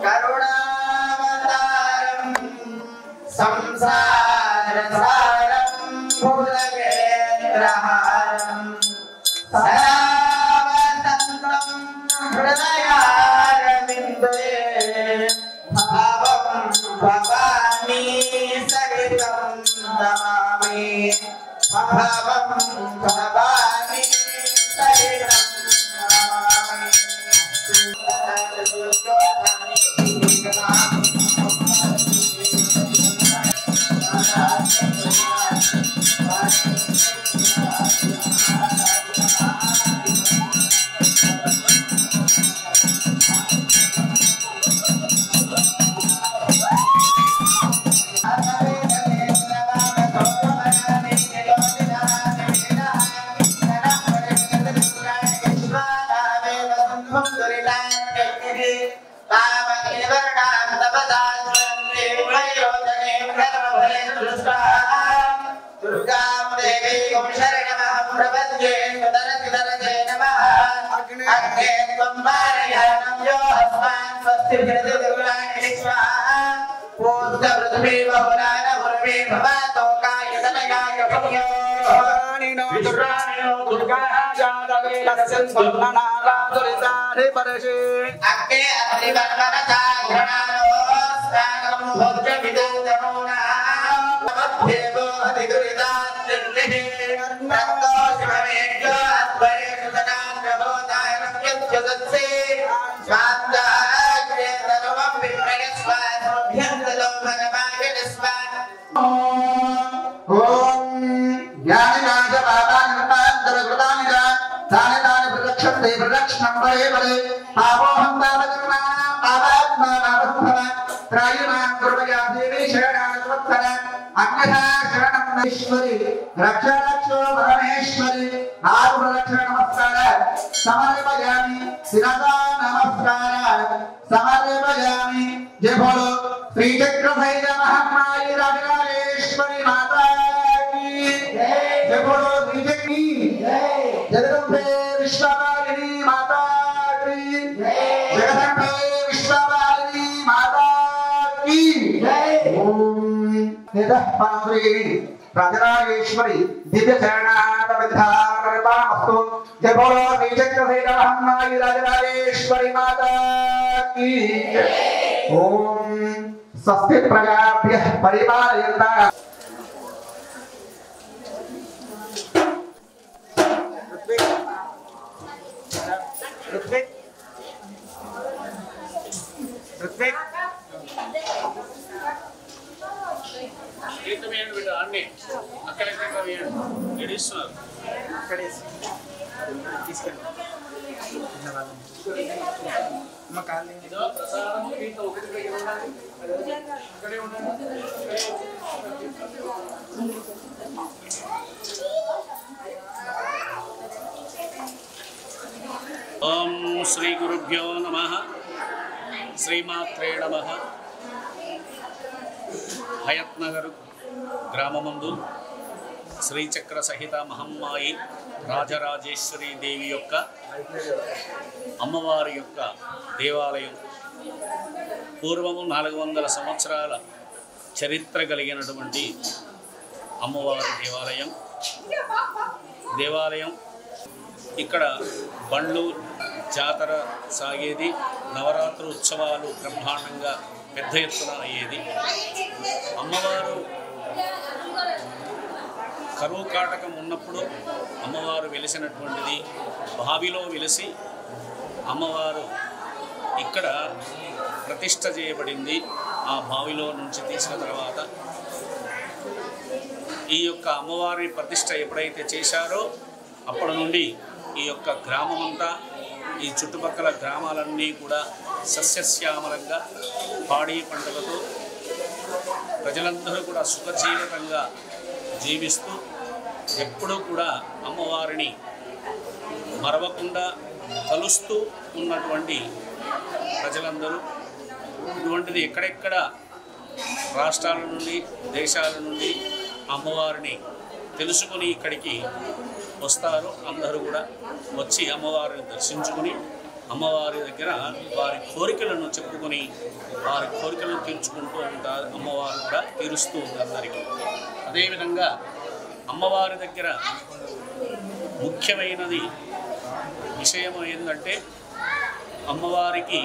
करुणावतारं संसारसारं भुजगेन्द्रहारं सदावसन्तं हृदयारविन्दे भावं भवानी सहितं नमामि भावं भवानी सहितं नमामि పదే పదే పాపోహం పాపకర్మ పాపాత్మ పాపసంభవ త్రాయుమాం కృపయా దేవి శరణాగతవత్సల అగ్నహ శరణమేశ్వరి రక్షరక్షో పరమేశ్వరి నాలుగు ప్రదక్షిణ నమస్కార సమర్పయామి శిరసా నమస్కార సమర్పయామి జయ బోలో శ్రీ చక్రసైన మహామాయి రాజరాజేశ్వరి మాతా की जय बोलो श्री चक्री जगदम्बे विश्ववारिणी माता की जगदम्बे विश्ववारिणी माता की ओम निदः पावरी राजराजेश्वरी दिव्य चरणार्थ विधानमस्तु जय बोलो श्री चक्रसेन महामाई राजराजेश्वरी माता की ओम स्वस्ति प्रजाभ्यः परिपालयन्तः ऋत्विक ओम श्री गुरुभ्यो नमः श्रीमात्रे नमः हयत्नगर ग्राममंदु श्रीचक्र सहित महम्माई राजराजेश्वरी देवी యొక్క అమ్మవారి యొక్క దేవాలయం పూర్వము 400 సంవత్సరాల చరిత్ర కలిగినటువంటి అమ్మవారి దేవాలయం ఇక్కడ బండ్లు జాతర సాగేది నవరాత్రి ఉత్సవాలు బ్రహ్మాండంగా పెద్ద ఎత్తున అయ్యేది అమ్మవారు కరువు కాటకం ఉన్నప్పుడు అమ్మవారు వెలిసినటువంటిది బావిలో వెలిసి అమ్మవారు ఇక్కడ ప్రతిష్ఠ చేయబడింది ఆ బావిలో నుంచి తీసిన తర్వాత ఈ యొక్క అమ్మవారి ప్రతిష్ఠ ఎప్పుడైతే చేశారో అప్పటి నుండి ఈ యొక్క గ్రామమంతా ఈ చుట్టుపక్కల గ్రామాలన్నీ కూడా సస్యశ్యామలంగా పాడి పంటలతో ప్రజలందరూ కూడా సుఖజీవితంగా జీవిస్తూ ఎప్పుడూ కూడా అమ్మవారిని మరవకుండా కలుస్తూ ఉన్నటువంటి ప్రజలందరూ ఇటువంటిది ఎక్కడెక్కడ రాష్ట్రాల నుండి దేశాల నుండి అమ్మవారిని తెలుసుకొని ఇక్కడికి వస్తారు అందరూ కూడా వచ్చి అమ్మవారిని దర్శించుకొని అమ్మవారి దగ్గర వారి కోరికలను చెప్పుకొని వారి కోరికలను తీర్చుకుంటూ ఉంటారు అమ్మవారు కూడా తీరుస్తూ ఉంది అందరికీ అదేవిధంగా అమ్మవారి దగ్గర ముఖ్యమైనది విషయం ఏంటంటే అమ్మవారికి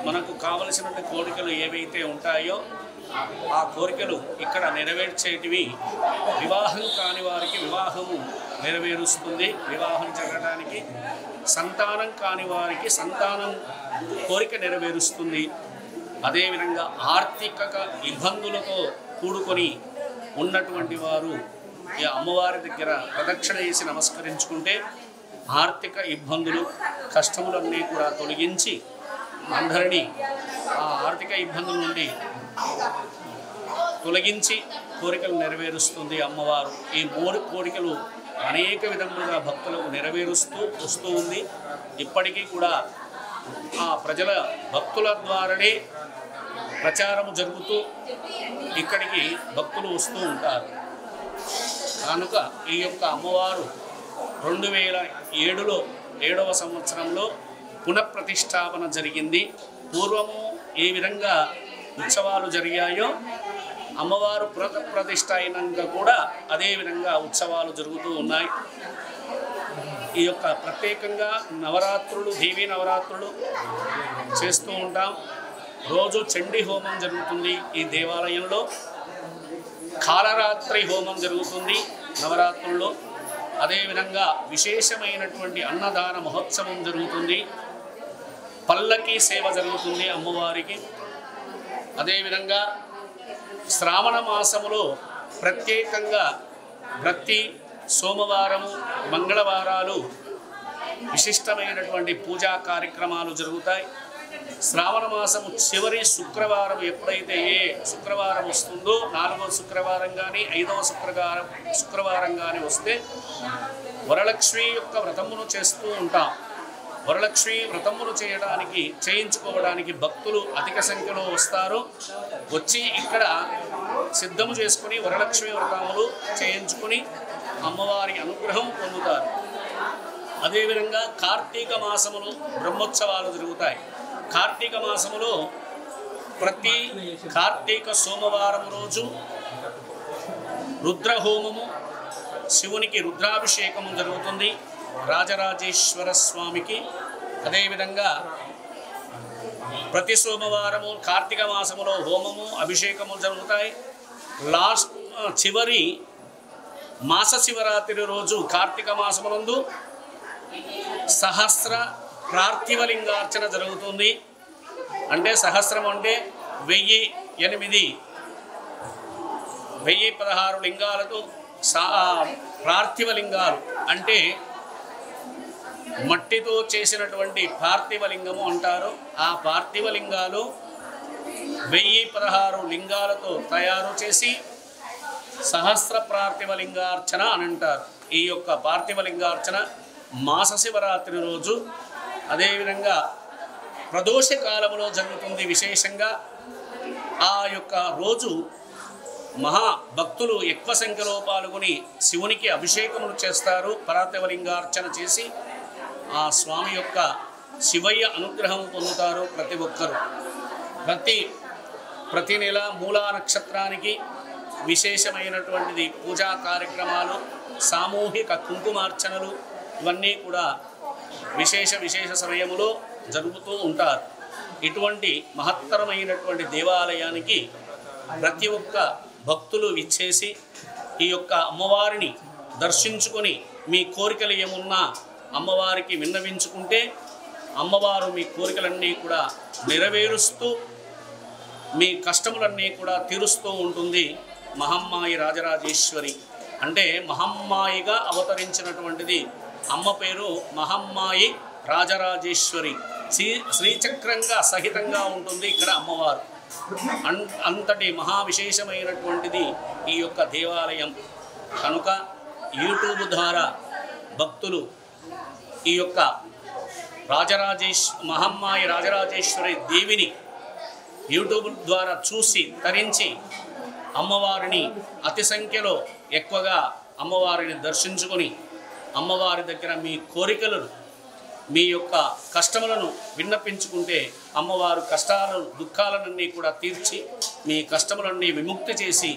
మనకు కావలసినటువంటి కోరికలు ఏవైతే ఉంటాయో ఆ కోరికలు ఇక్కడ నెరవేర్చేటివి వివాహం కాని వారికి వివాహము నెరవేరుస్తుంది వివాహం జరగడానికి సంతానం కాని వారికి సంతానం కోరిక నెరవేరుస్తుంది అదేవిధంగా ఆర్థిక ఇబ్బందులతో కూడుకొని ఉన్నటువంటి వారు ఈ అమ్మవారి దగ్గర ప్రదక్షిణ చేసి నమస్కరించుకుంటే ఆర్థిక ఇబ్బందులు కష్టములన్నీ కూడా తొలగించి అందరినీ ఆ ఆర్థిక ఇబ్బందుల నుండి తొలగించి కోరికలు నెరవేరుస్తుంది అమ్మవారు ఈ 3 కోరికలు అనేక విధములుగా భక్తులకు నెరవేరుస్తూ వస్తూ ఉంది ఇప్పటికీ కూడా ఆ ప్రజల భక్తుల ద్వారానే ప్రచారము జరుగుతూ ఇక్కడికి భక్తులు వస్తూ ఉంటారు కనుక ఈ యొక్క అమ్మవారు 2007లో 7వ సంవత్సరంలో పునఃప్రతిష్ఠాపన జరిగింది పూర్వము ఏ విధంగా ఉత్సవాలు జరిగాయో అమ్మవారు ప్రతిష్ఠ అయినాక కూడా అదే విధంగా ఉత్సవాలు జరుగుతూ ఉన్నాయి ఈ యొక్క ప్రత్యేకంగా నవరాత్రులు దేవీ నవరాత్రులు చేస్తూ ఉంటాం రోజు చండీ హోమం జరుగుతుంది ఈ దేవాలయంలో కాలరాత్రి హోమం జరుగుతుంది నవరాత్రుల్లో అదేవిధంగా విశేషమైనటువంటి అన్నదాన మహోత్సవం జరుగుతుంది పల్లకి సేవ జరుగుతుంది అమ్మవారికి అదేవిధంగా శ్రావణ మాసములో ప్రత్యేకంగా ప్రతి సోమవారము మంగళవారాలు విశిష్టమైనటువంటి పూజా కార్యక్రమాలు జరుగుతాయి. శ్రావణ మాసము చివరి శుక్రవారం ఎప్పుడైతే ఏ శుక్రవారం వస్తుందో 4వ శుక్రవారం కానీ 5వ శుక్రవారం కానీ వస్తే వరలక్ష్మి యొక్క వ్రతమును చేస్తూ ఉంటాం. వరలక్ష్మి వ్రతమును చేయించుకోవడానికి భక్తులు అధిక సంఖ్యలో వస్తారు. వచ్చి ఇక్కడ సిద్ధము చేసుకుని వరలక్ష్మి వ్రతములు చేయించుకుని అమ్మవారి అనుగ్రహం పొందుతారు. అదేవిధంగా కార్తీక మాసములో బ్రహ్మోత్సవాలు జరుగుతాయి. కార్తీక మాసములో ప్రతి కార్తీక సోమవారం రోజు రుద్రహోమము, శివునికి రుద్రాభిషేకము జరుగుతుంది రాజరాజేశ్వర స్వామికి. అదేవిధంగా ప్రతి సోమవారము కార్తీక మాసములో హోమము, అభిషేకము జరుగుతాయి. చివరి మాస శివరాత్రి రోజు కార్తీక మాసమునందు సహస్ర ప్రార్థివలింగార్చన జరుగుతుంది. అంటే సహస్రం అంటే 1016 లింగాలతో పార్థివలింగాలు అంటే మట్టితో చేసినటువంటి పార్థివలింగము అంటారు. ఆ పార్థివలింగాలు 1016 లింగాలతో తయారు చేసి సహస్ర పార్థివలింగార్చన అని అంటారు. ఈ యొక్క పార్థివలింగార్చన మాస శివరాత్రి రోజు, అదేవిధంగా ప్రదోష కాలంలో జరుగుతుంది. విశేషంగా ఆ యొక్క రోజు మహాభక్తులు ఎక్కువ సంఖ్యలో పాల్గొని శివునికి అభిషేకములు చేస్తారు. పార్థివలింగార్చన చేసి ఆ స్వామి యొక్క శివయ్య అనుగ్రహం పొందుతారు ప్రతి ఒక్కరు. ప్రతి నెల మూలా నక్షత్రానికి విశేషమైనటువంటిది పూజా కార్యక్రమాలు, సామూహిక కుంకుమార్చనలు ఇవన్నీ కూడా విశేష సమయములో జరుగుతూ ఉంటారు. ఇటువంటి మహత్తరమైనటువంటి దేవాలయానికి ప్రతి ఒక్క భక్తులు విచ్చేసి ఈ యొక్క అమ్మవారిని దర్శించుకొని మీ కోరికలు ఏమున్నా అమ్మవారికి విన్నవించుకుంటే అమ్మవారు మీ కోరికలన్నీ కూడా నెరవేరుస్తూ మీ కష్టములన్నీ కూడా తీరుస్తూ ఉంటుంది. మహమ్మాయి రాజరాజేశ్వరి అంటే మహమ్మాయిగా అవతరించినటువంటిది. అమ్మ పేరు మహమ్మాయి రాజరాజేశ్వరి. శ్రీచక్రంగా సహితంగా ఉంటుంది ఇక్కడ అమ్మవారు. అంతటి మహావిశేషమైనటువంటిది ఈ యొక్క దేవాలయం. కనుక యూట్యూబ్ ద్వారా భక్తులు ఈ యొక్క మహమ్మాయి రాజరాజేశ్వరి దేవిని యూట్యూబ్ ద్వారా చూసి తరించి అమ్మవారిని అతి సంఖ్యలో ఎక్కువగా అమ్మవారిని దర్శించుకొని అమ్మవారి దగ్గర మీ కోరికలను, మీ యొక్క కష్టములను విన్నపించుకుంటే అమ్మవారు దుఃఖాలన్నీ కూడా తీర్చి మీ కష్టములన్నీ విముక్తి చేసి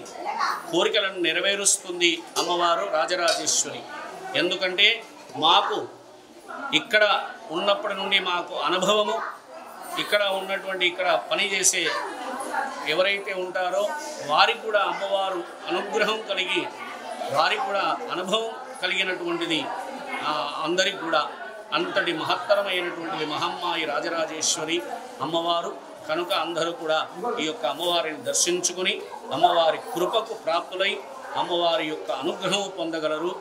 కోరికలను నెరవేరుస్తుంది అమ్మవారు రాజరాజేశ్వరి. ఎందుకంటే మాకు ఇక్కడ ఉన్నప్పటి నుండి మాకు అనుభవము, ఇక్కడ పనిచేసే ఎవరైతే ఉంటారో వారికి కూడా అమ్మవారు అనుగ్రహం కలిగి వారికి కూడా అనుభవం కలిగినటువంటిది అందరికి కూడా అంతటి మహత్తరమైనటువంటిది మహమ్మాయి రాజరాజేశ్వరి అమ్మవారు. కనుక అందరూ కూడా ఈ యొక్క అమ్మవారిని దర్శించుకుని అమ్మవారి కృపకు ప్రాప్తులై అమ్మవారి యొక్క అనుగ్రహం పొందగలరు.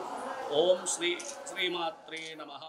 ఓం శ్రీమాత్రే నమః.